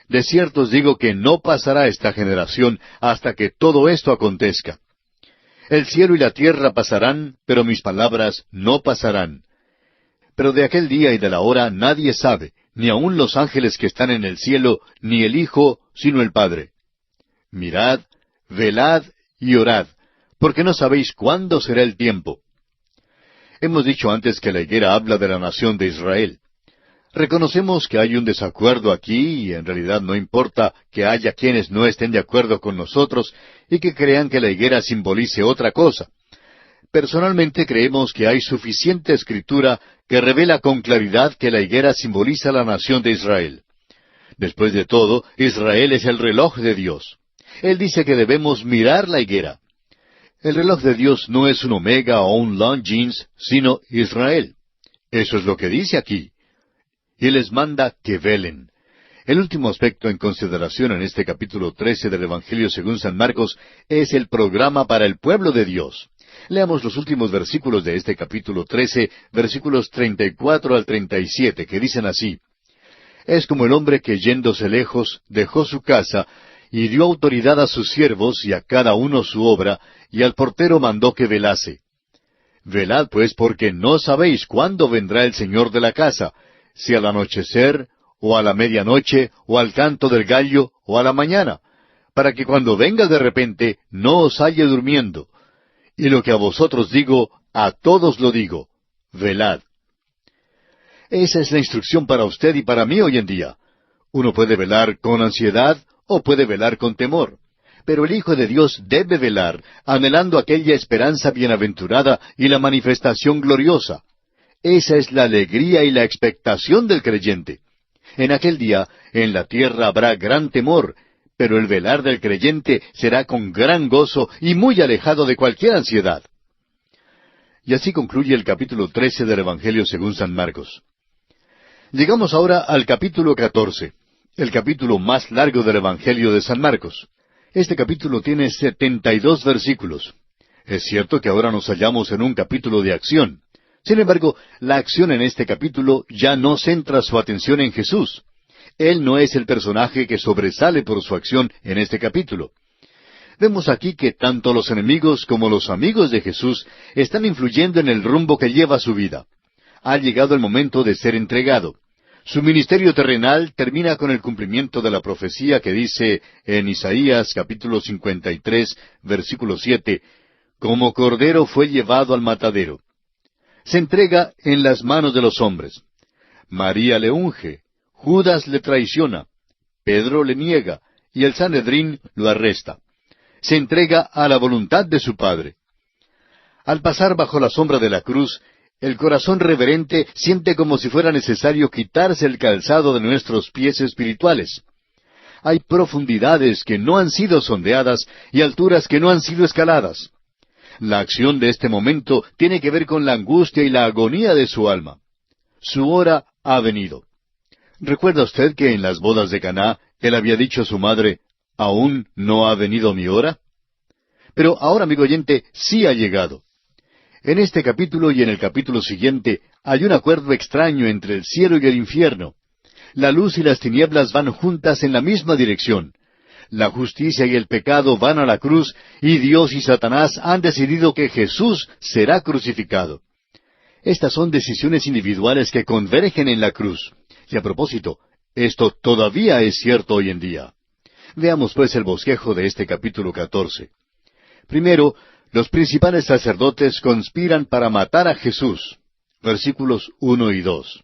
De cierto os digo que no pasará esta generación hasta que todo esto acontezca. El cielo y la tierra pasarán, pero mis palabras no pasarán. Pero de aquel día y de la hora nadie sabe, ni aun los ángeles que están en el cielo, ni el Hijo, sino el Padre. Mirad, velad y orad, porque no sabéis cuándo será el tiempo». Hemos dicho antes que la higuera habla de la nación de Israel. Reconocemos que hay un desacuerdo aquí, y en realidad no importa que haya quienes no estén de acuerdo con nosotros y que crean que la higuera simbolice otra cosa. Personalmente creemos que hay suficiente escritura que revela con claridad que la higuera simboliza la nación de Israel. Después de todo, Israel es el reloj de Dios. Él dice que debemos mirar la higuera. El reloj de Dios no es un Omega o un Longines, sino Israel. Eso es lo que dice aquí. Y les manda que velen. El último aspecto en consideración en este capítulo 13 del Evangelio según San Marcos es el programa para el pueblo de Dios. Leamos los últimos versículos de este capítulo 13, versículos 34 al 37, que dicen así: «Es como el hombre que yéndose lejos dejó su casa y dio autoridad a sus siervos y a cada uno su obra, y al portero mandó que velase. Velad pues, porque no sabéis cuándo vendrá el Señor de la casa, si al anochecer, o a la medianoche, o al canto del gallo, o a la mañana, para que cuando venga de repente no os halle durmiendo. Y lo que a vosotros digo, a todos lo digo, velad». Esa es la instrucción para usted y para mí hoy en día. Uno puede velar con ansiedad o puede velar con temor. Pero el Hijo de Dios debe velar, anhelando aquella esperanza bienaventurada y la manifestación gloriosa. Esa es la alegría y la expectación del creyente. En aquel día, en la tierra habrá gran temor, pero el velar del creyente será con gran gozo y muy alejado de cualquier ansiedad. Y así concluye el capítulo 13 del Evangelio según San Marcos. Llegamos ahora al capítulo 14, el capítulo más largo del Evangelio de San Marcos. Este capítulo tiene 72 versículos. Es cierto que ahora nos hallamos en un capítulo de acción. Sin embargo, la acción en este capítulo ya no centra su atención en Jesús. Él no es el personaje que sobresale por su acción en este capítulo. Vemos aquí que tanto los enemigos como los amigos de Jesús están influyendo en el rumbo que lleva su vida. Ha llegado el momento de ser entregado. Su ministerio terrenal termina con el cumplimiento de la profecía que dice en Isaías capítulo 53, versículo 7, «Como cordero fue llevado al matadero». Se entrega en las manos de los hombres. María le unge, Judas le traiciona, Pedro le niega, y el Sanedrín lo arresta. Se entrega a la voluntad de su Padre. Al pasar bajo la sombra de la cruz, el corazón reverente siente como si fuera necesario quitarse el calzado de nuestros pies espirituales. Hay profundidades que no han sido sondeadas y alturas que no han sido escaladas. La acción de este momento tiene que ver con la angustia y la agonía de su alma. Su hora ha venido. ¿Recuerda usted que en las bodas de Caná él había dicho a su madre, ¿aún no ha venido mi hora? Pero ahora, amigo oyente, sí ha llegado. En este capítulo y en el capítulo siguiente hay un acuerdo extraño entre el cielo y el infierno. La luz y las tinieblas van juntas en la misma dirección. La justicia y el pecado van a la cruz, y Dios y Satanás han decidido que Jesús será crucificado. Estas son decisiones individuales que convergen en la cruz. Y a propósito, esto todavía es cierto hoy en día. Veamos pues el bosquejo de este capítulo 14. Primero, los principales sacerdotes conspiran para matar a Jesús. Versículos 1 y 2.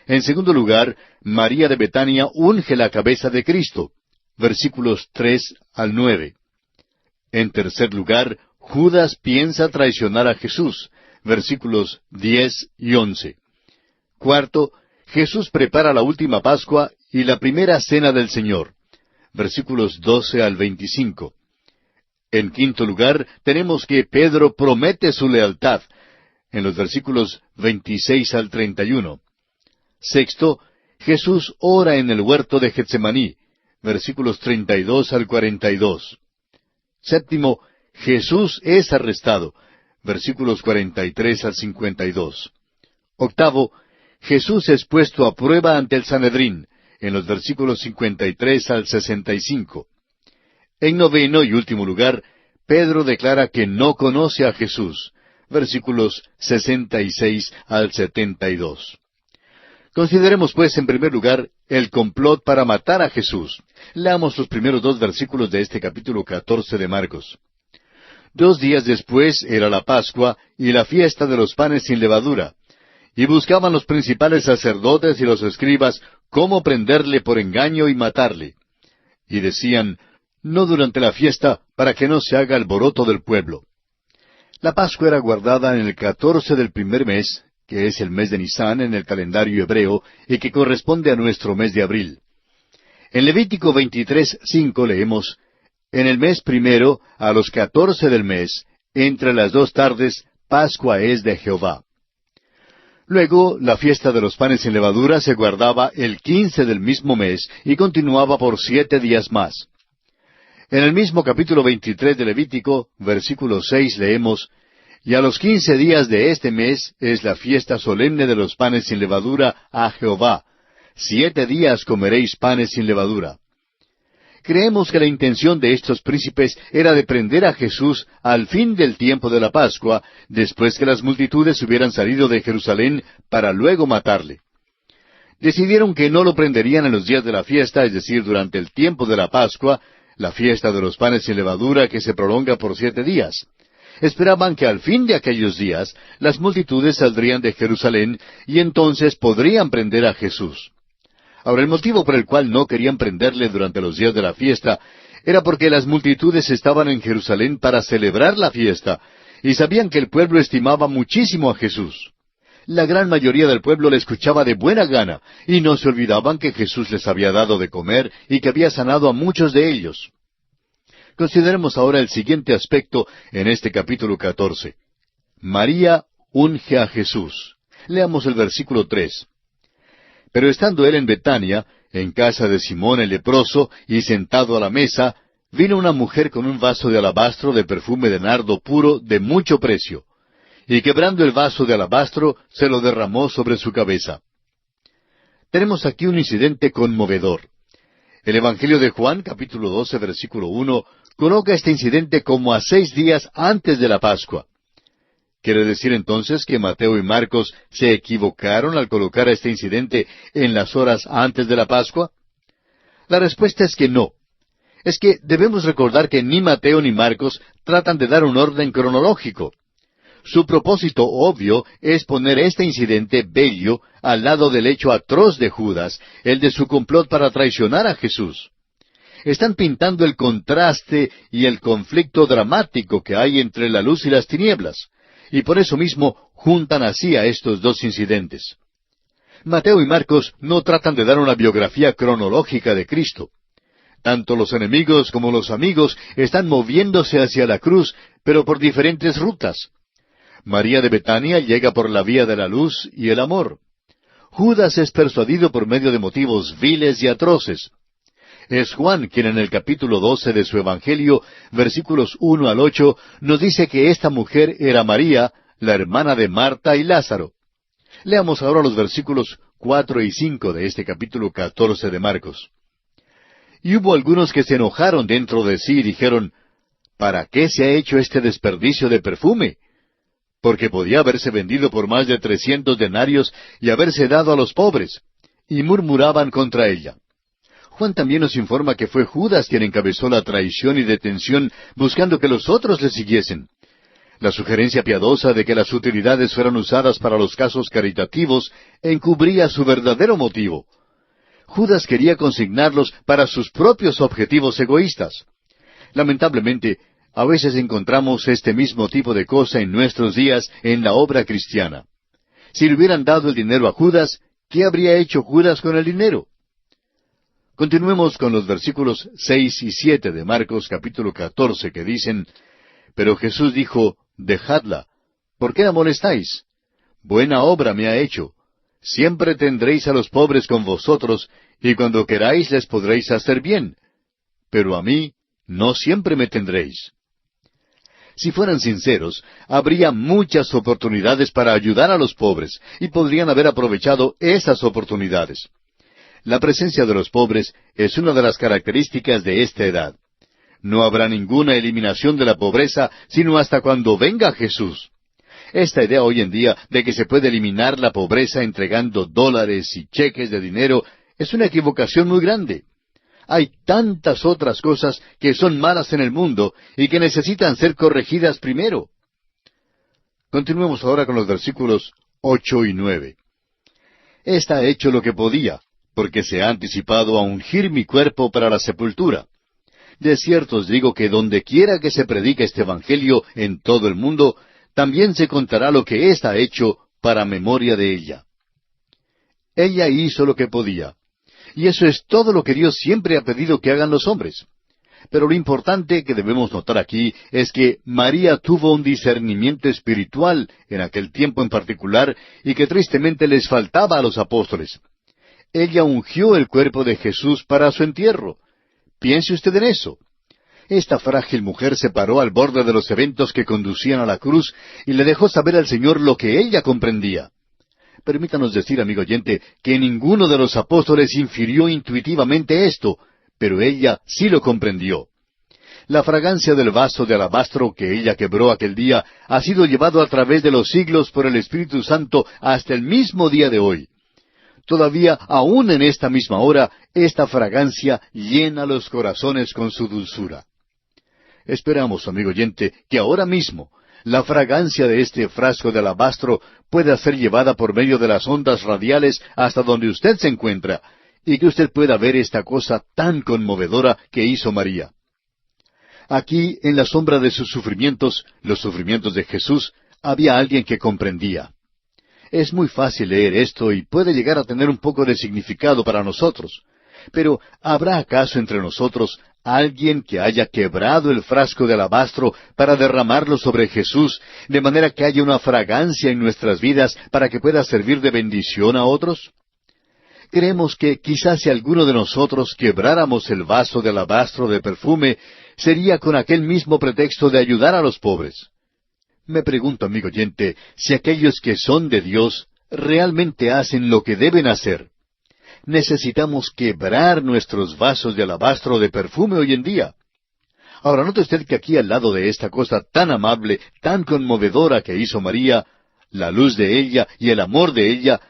En segundo lugar, María de Betania unge la cabeza de Cristo. Versículos 3 al 9. En tercer lugar, Judas piensa traicionar a Jesús. Versículos 10 y 11. Cuarto, Jesús prepara la última Pascua y la primera cena del Señor. Versículos 12 al 25. En quinto lugar, tenemos que Pedro promete su lealtad, en los versículos 26 al 31. Sexto, Jesús ora en el huerto de Getsemaní, versículos 32 al 42. Séptimo, Jesús es arrestado, versículos 43 al 52. Octavo, Jesús es puesto a prueba ante el Sanedrín, en los versículos 53 al 65. En noveno y último lugar, Pedro declara que no conoce a Jesús, versículos 66 al 72. Consideremos pues en primer lugar el complot para matar a Jesús. Leamos los primeros dos versículos de este capítulo 14 de Marcos. 2 días después era la Pascua y la fiesta de los panes sin levadura, y buscaban los principales sacerdotes y los escribas cómo prenderle por engaño y matarle. Y decían, no durante la fiesta, para que no se haga alboroto del pueblo. La Pascua era guardada en el 14 del primer mes, que es el mes de Nisán en el calendario hebreo, y que corresponde a nuestro mes de abril. En Levítico 23:5 leemos, en el mes primero, a los 14 del mes, entre las 2 tardes, Pascua es de Jehová. Luego, la fiesta de los panes sin levadura se guardaba el 15 del mismo mes, y continuaba por 7 días más. En el mismo capítulo 23 de Levítico, versículo 6, leemos, y a los 15 días de este mes es la fiesta solemne de los panes sin levadura a Jehová. 7 días comeréis panes sin levadura. Creemos que la intención de estos príncipes era de prender a Jesús al fin del tiempo de la Pascua, después que las multitudes hubieran salido de Jerusalén para luego matarle. Decidieron que no lo prenderían en los días de la fiesta, es decir, durante el tiempo de la Pascua, la fiesta de los panes sin levadura que se prolonga por 7 días. Esperaban que al fin de aquellos días las multitudes saldrían de Jerusalén y entonces podrían prender a Jesús. Ahora, el motivo por el cual no querían prenderle durante los días de la fiesta era porque las multitudes estaban en Jerusalén para celebrar la fiesta y sabían que el pueblo estimaba muchísimo a Jesús. La gran mayoría del pueblo le escuchaba de buena gana y no se olvidaban que Jesús les había dado de comer y que había sanado a muchos de ellos. Consideremos ahora el siguiente aspecto en este capítulo 14. María unge a Jesús. Leamos el versículo 3. Pero estando él en Betania, en casa de Simón el leproso, y sentado a la mesa, vino una mujer con un vaso de alabastro de perfume de nardo puro de mucho precio, y quebrando el vaso de alabastro, se lo derramó sobre su cabeza. Tenemos aquí un incidente conmovedor. El Evangelio de Juan, capítulo 12, versículo 1, coloca este incidente como a 6 días antes de la Pascua. ¿Quiere decir entonces que Mateo y Marcos se equivocaron al colocar este incidente en las horas antes de la Pascua? La respuesta es que no. Es que debemos recordar que ni Mateo ni Marcos tratan de dar un orden cronológico. Su propósito obvio es poner este incidente bello al lado del hecho atroz de Judas, el de su complot para traicionar a Jesús. Están pintando el contraste y el conflicto dramático que hay entre la luz y las tinieblas, y por eso mismo juntan así a estos dos incidentes. Mateo y Marcos no tratan de dar una biografía cronológica de Cristo. Tanto los enemigos como los amigos están moviéndose hacia la cruz, pero por diferentes rutas. María de Betania llega por la vía de la luz y el amor. Judas es persuadido por medio de motivos viles y atroces. Es Juan quien en el capítulo 12 de su Evangelio, versículos 1 al 8, nos dice que esta mujer era María, la hermana de Marta y Lázaro. Leamos ahora los versículos 4 y 5 de este capítulo 14 de Marcos. Y hubo algunos que se enojaron dentro de sí y dijeron, ¿para qué se ha hecho este desperdicio de perfume? Porque podía haberse vendido por más de 300 denarios y haberse dado a los pobres. Y murmuraban contra ella. Juan también nos informa que fue Judas quien encabezó la traición y detención buscando que los otros le siguiesen. La sugerencia piadosa de que las utilidades fueran usadas para los casos caritativos encubría su verdadero motivo. Judas quería consignarlos para sus propios objetivos egoístas. Lamentablemente, a veces encontramos este mismo tipo de cosa en nuestros días en la obra cristiana. Si le hubieran dado el dinero a Judas, ¿qué habría hecho Judas con el dinero? Continuemos con los versículos 6 y 7 de Marcos capítulo 14 que dicen, Pero Jesús dijo, Dejadla, ¿por qué la molestáis? Buena obra me ha hecho. Siempre tendréis a los pobres con vosotros, y cuando queráis les podréis hacer bien. Pero a mí no siempre me tendréis. Si fueran sinceros, habría muchas oportunidades para ayudar a los pobres, y podrían haber aprovechado esas oportunidades. La presencia de los pobres es una de las características de esta edad. No habrá ninguna eliminación de la pobreza, sino hasta cuando venga Jesús. Esta idea hoy en día de que se puede eliminar la pobreza entregando dólares y cheques de dinero es una equivocación muy grande. Hay tantas otras cosas que son malas en el mundo y que necesitan ser corregidas primero. Continuemos ahora con los versículos 8 y 9. Está hecho lo que podía, porque se ha anticipado a ungir mi cuerpo para la sepultura. De cierto os digo que donde quiera que se predique este Evangelio en todo el mundo, también se contará lo que ésta ha hecho para memoria de ella. Ella hizo lo que podía. Y eso es todo lo que Dios siempre ha pedido que hagan los hombres. Pero lo importante que debemos notar aquí es que María tuvo un discernimiento espiritual en aquel tiempo en particular y que tristemente les faltaba a los apóstoles. Ella ungió el cuerpo de Jesús para su entierro. Piense usted en eso. Esta frágil mujer se paró al borde de los eventos que conducían a la cruz y le dejó saber al Señor lo que ella comprendía. Permítanos decir, amigo oyente, que ninguno de los apóstoles infirió intuitivamente esto, pero ella sí lo comprendió. La fragancia del vaso de alabastro que ella quebró aquel día ha sido llevado a través de los siglos por el Espíritu Santo hasta el mismo día de hoy. Todavía, aún en esta misma hora, esta fragancia llena los corazones con su dulzura. Esperamos, amigo oyente, que ahora mismo la fragancia de este frasco de alabastro pueda ser llevada por medio de las ondas radiales hasta donde usted se encuentra, y que usted pueda ver esta cosa tan conmovedora que hizo María. Aquí, en la sombra de sus sufrimientos, los sufrimientos de Jesús, había alguien que comprendía. Es muy fácil leer esto y puede llegar a tener un poco de significado para nosotros. Pero, ¿habrá acaso entre nosotros alguien que haya quebrado el frasco de alabastro para derramarlo sobre Jesús, de manera que haya una fragancia en nuestras vidas para que pueda servir de bendición a otros? Creemos que quizás si alguno de nosotros quebráramos el vaso de alabastro de perfume, sería con aquel mismo pretexto de ayudar a los pobres. Me pregunto, amigo oyente, si aquellos que son de Dios realmente hacen lo que deben hacer. Necesitamos quebrar nuestros vasos de alabastro de perfume hoy en día. Ahora, note usted que aquí al lado de esta cosa tan amable, tan conmovedora que hizo María, la luz de ella y el amor de ella,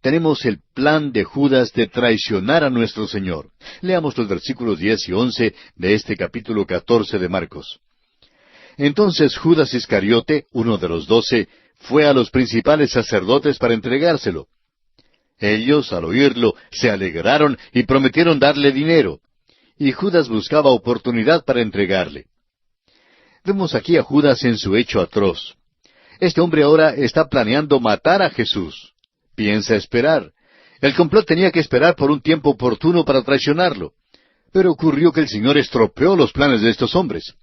tenemos el plan de Judas de traicionar a nuestro Señor. Leamos los versículos 10 y 11 de este capítulo 14 de Marcos. Entonces Judas Iscariote, uno de los 12, fue a los principales sacerdotes para entregárselo. Ellos, al oírlo, se alegraron y prometieron darle dinero. Y Judas buscaba oportunidad para entregarle. Vemos aquí a Judas en su hecho atroz. Este hombre ahora está planeando matar a Jesús. Piensa esperar. El complot tenía que esperar por un tiempo oportuno para traicionarlo. Pero ocurrió que el Señor estropeó los planes de estos hombres.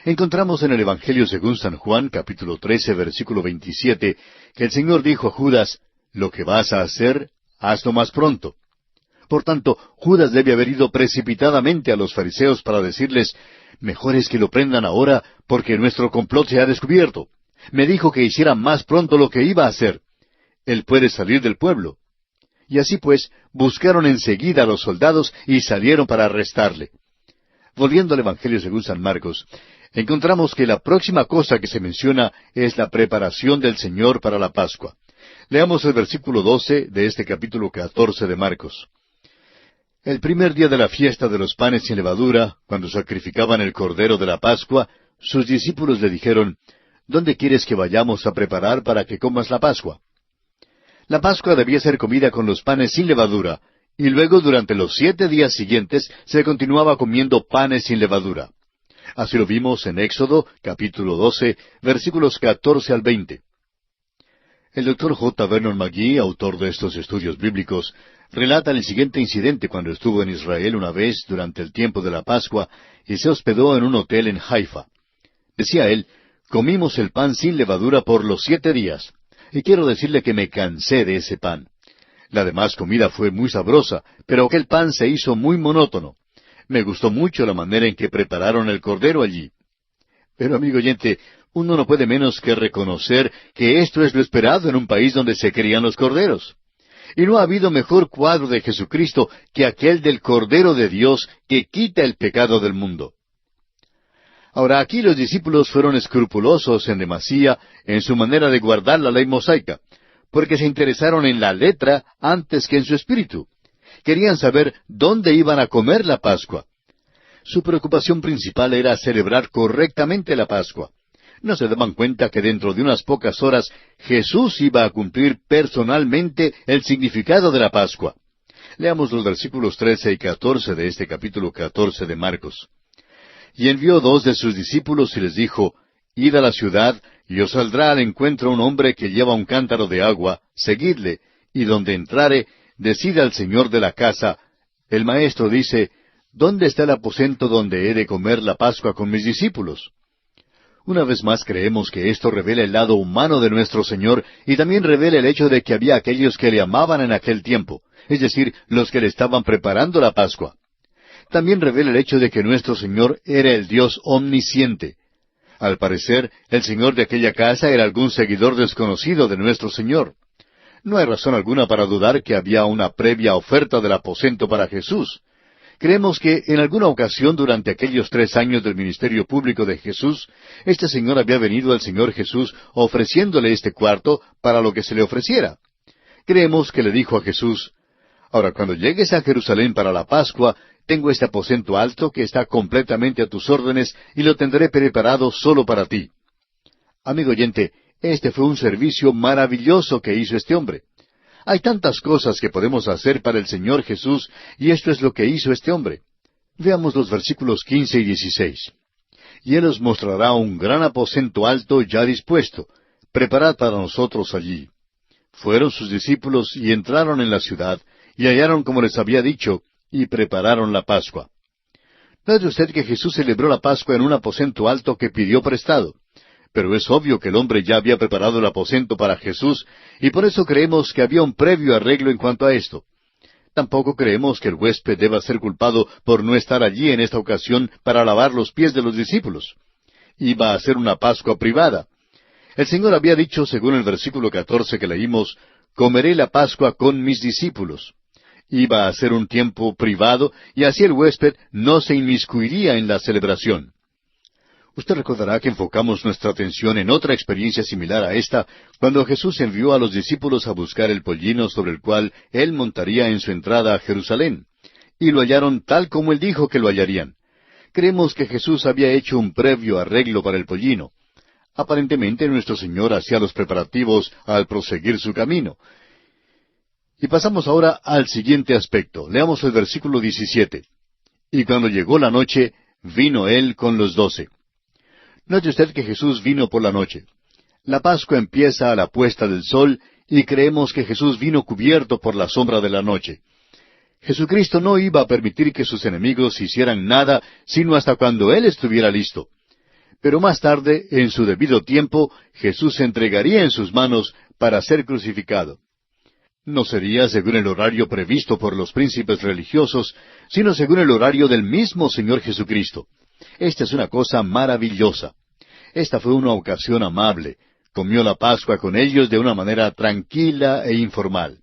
Encontramos en el Evangelio según San Juan, capítulo 13, versículo 27, que el Señor dijo a Judas, «Lo que vas a hacer, hazlo más pronto». Por tanto, Judas debe haber ido precipitadamente a los fariseos para decirles, «Mejor es que lo prendan ahora, porque nuestro complot se ha descubierto. Me dijo que hiciera más pronto lo que iba a hacer. Él puede salir del pueblo». Y así pues, buscaron enseguida a los soldados y salieron para arrestarle. Volviendo al Evangelio según San Marcos, encontramos que la próxima cosa que se menciona es la preparación del Señor para la Pascua. Leamos el versículo 12 de este capítulo 14 de Marcos. El primer día de la fiesta de los panes sin levadura, cuando sacrificaban el cordero de la Pascua, sus discípulos le dijeron, «¿Dónde quieres que vayamos a preparar para que comas la Pascua?» La Pascua debía ser comida con los panes sin levadura, y luego durante los 7 días siguientes se continuaba comiendo panes sin levadura. Así lo vimos en Éxodo, capítulo 12, versículos 14 al 20. El Dr. J. Vernon McGee, autor de estos estudios bíblicos, relata el siguiente incidente cuando estuvo en Israel una vez durante el tiempo de la Pascua y se hospedó en un hotel en Haifa. Decía él, «Comimos el pan sin levadura por los 7 días, y quiero decirle que me cansé de ese pan. La demás comida fue muy sabrosa, pero aquel pan se hizo muy monótono. Me gustó mucho la manera en que prepararon el cordero allí». Pero, amigo oyente, uno no puede menos que reconocer que esto es lo esperado en un país donde se crían los corderos. Y no ha habido mejor cuadro de Jesucristo que aquel del Cordero de Dios que quita el pecado del mundo. Ahora, aquí los discípulos fueron escrupulosos en demasía en su manera de guardar la ley mosaica, porque se interesaron en la letra antes que en su espíritu. Querían saber dónde iban a comer la Pascua. Su preocupación principal era celebrar correctamente la Pascua. No se daban cuenta que dentro de unas pocas horas Jesús iba a cumplir personalmente el significado de la Pascua. Leamos los versículos 13 y 14 de este capítulo 14 de Marcos. «Y envió 2 de sus discípulos y les dijo, Id a la ciudad, y os saldrá al encuentro un hombre que lleva un cántaro de agua, seguidle, y donde entrare, decid al señor de la casa, el maestro dice, ¿dónde está el aposento donde he de comer la Pascua con mis discípulos?» Una vez más creemos que esto revela el lado humano de nuestro Señor y también revela el hecho de que había aquellos que le amaban en aquel tiempo, es decir, los que le estaban preparando la Pascua. También revela el hecho de que nuestro Señor era el Dios omnisciente. Al parecer, el señor de aquella casa era algún seguidor desconocido de nuestro Señor. No hay razón alguna para dudar que había una previa oferta del aposento para Jesús. Creemos que en alguna ocasión durante aquellos 3 años del ministerio público de Jesús, este señor había venido al Señor Jesús ofreciéndole este cuarto para lo que se le ofreciera. Creemos que le dijo a Jesús, «Ahora, cuando llegues a Jerusalén para la Pascua, tengo este aposento alto que está completamente a tus órdenes y lo tendré preparado solo para ti». Amigo oyente, este fue un servicio maravilloso que hizo este hombre. Hay tantas cosas que podemos hacer para el Señor Jesús, y esto es lo que hizo este hombre. Veamos los versículos 15 y 16. «Y Él os mostrará un gran aposento alto ya dispuesto. Preparad para nosotros allí». Fueron sus discípulos y entraron en la ciudad, y hallaron como les había dicho, y prepararon la Pascua. Note usted que Jesús celebró la Pascua en un aposento alto que pidió prestado. Pero es obvio que el hombre ya había preparado el aposento para Jesús, y por eso creemos que había un previo arreglo en cuanto a esto. Tampoco creemos que el huésped deba ser culpado por no estar allí en esta ocasión para lavar los pies de los discípulos. Iba a ser una Pascua privada. El Señor había dicho, según el versículo 14 que leímos, «Comeré la Pascua con mis discípulos». Iba a ser un tiempo privado, y así el huésped no se inmiscuiría en la celebración. Usted recordará que enfocamos nuestra atención en otra experiencia similar a esta, cuando Jesús envió a los discípulos a buscar el pollino sobre el cual Él montaría en su entrada a Jerusalén. Y lo hallaron tal como Él dijo que lo hallarían. Creemos que Jesús había hecho un previo arreglo para el pollino. Aparentemente nuestro Señor hacía los preparativos al proseguir su camino. Y pasamos ahora al siguiente aspecto. Leamos el versículo 17. Y cuando llegó la noche, vino Él con los 12. Note usted que Jesús vino por la noche. La Pascua empieza a la puesta del sol y creemos que Jesús vino cubierto por la sombra de la noche. Jesucristo no iba a permitir que sus enemigos hicieran nada sino hasta cuando Él estuviera listo. Pero más tarde, en su debido tiempo, Jesús se entregaría en sus manos para ser crucificado. No sería según el horario previsto por los príncipes religiosos, sino según el horario del mismo Señor Jesucristo. Esta es una cosa maravillosa. Esta fue una ocasión amable. Comió la Pascua con ellos de una manera tranquila e informal.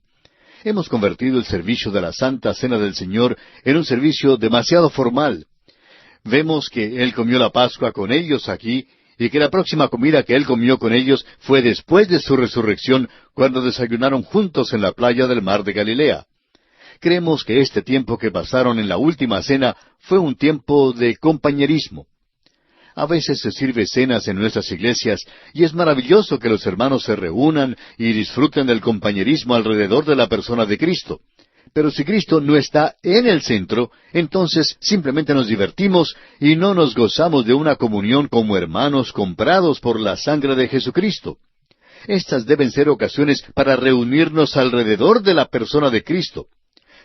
Hemos convertido el servicio de la Santa Cena del Señor en un servicio demasiado formal. Vemos que Él comió la Pascua con ellos aquí, y que la próxima comida que Él comió con ellos fue después de su resurrección, cuando desayunaron juntos en la playa del mar de Galilea. Creemos que este tiempo que pasaron en la última cena fue un tiempo de compañerismo. A veces se sirve cenas en nuestras iglesias, y es maravilloso que los hermanos se reúnan y disfruten del compañerismo alrededor de la persona de Cristo. Pero si Cristo no está en el centro, entonces simplemente nos divertimos y no nos gozamos de una comunión como hermanos comprados por la sangre de Jesucristo. Estas deben ser ocasiones para reunirnos alrededor de la persona de Cristo.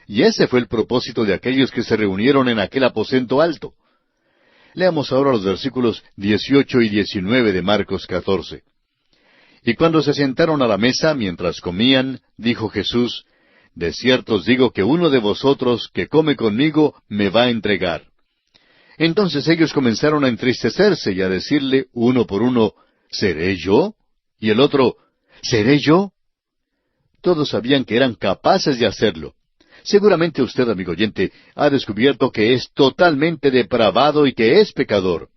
Y ese fue el propósito de aquellos que se reunieron en aquel aposento alto. Leamos ahora los versículos 18 y 19 de Marcos 14. Y cuando se sentaron a la mesa, mientras comían, dijo Jesús, de cierto os digo que uno de vosotros que come conmigo me va a entregar. Entonces ellos comenzaron a entristecerse y a decirle uno por uno, ¿seré yo? Y el otro, ¿seré yo? Todos sabían que eran capaces de hacerlo. Seguramente usted, amigo oyente, ha descubierto que es totalmente depravado y que es pecador.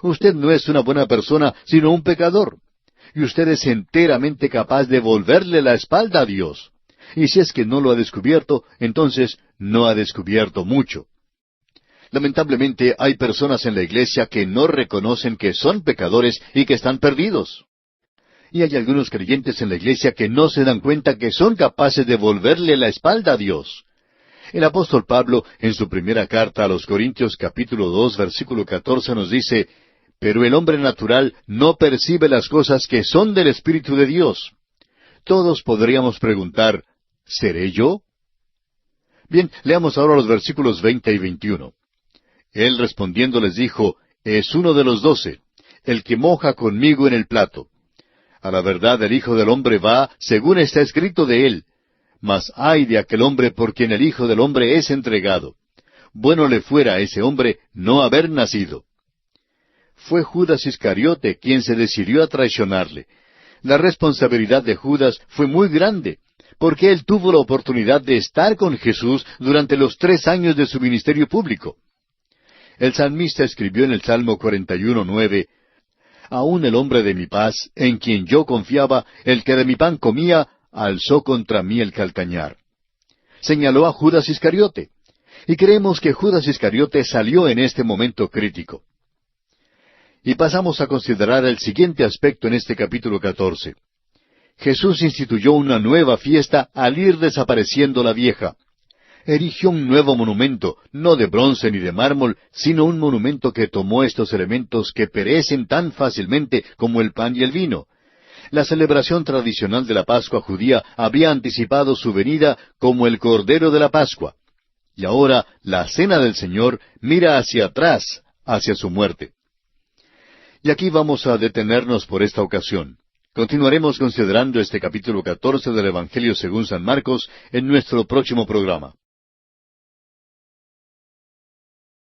Usted no es una buena persona, sino un pecador. Y usted es enteramente capaz de volverle la espalda a Dios. Y si es que no lo ha descubierto, entonces no ha descubierto mucho. Lamentablemente hay personas en la iglesia que no reconocen que son pecadores y que están perdidos. Y hay algunos creyentes en la iglesia que no se dan cuenta que son capaces de volverle la espalda a Dios. El apóstol Pablo, en su primera carta a los Corintios capítulo 2, versículo 14, nos dice, «Pero el hombre natural no percibe las cosas que son del Espíritu de Dios». Todos podríamos preguntar, ¿seré yo? Bien, leamos ahora los versículos 20 y 21. Él respondiendo les dijo, «Es uno de los 12, el que moja conmigo en el plato. A la verdad el Hijo del Hombre va, según está escrito de él. Mas ay de aquel hombre por quien el Hijo del Hombre es entregado. Bueno le fuera a ese hombre no haber nacido». Fue Judas Iscariote quien se decidió a traicionarle. La responsabilidad de Judas fue muy grande, porque él tuvo la oportunidad de estar con Jesús durante los 3 años de su ministerio público. El salmista escribió en el Salmo 41:9, «Aún el hombre de mi paz, en quien yo confiaba, el que de mi pan comía, alzó contra mí el calcañar». Señaló a Judas Iscariote, y creemos que Judas Iscariote salió en este momento crítico. Y pasamos a considerar el siguiente aspecto en este capítulo 14. Jesús instituyó una nueva fiesta al ir desapareciendo la vieja. Erigió un nuevo monumento, no de bronce ni de mármol, sino un monumento que tomó estos elementos que perecen tan fácilmente como el pan y el vino. La celebración tradicional de la Pascua judía había anticipado su venida como el Cordero de la Pascua. Y ahora la Cena del Señor mira hacia atrás, hacia su muerte. Y aquí vamos a detenernos por esta ocasión. Continuaremos considerando este capítulo 14 del Evangelio según San Marcos en nuestro próximo programa.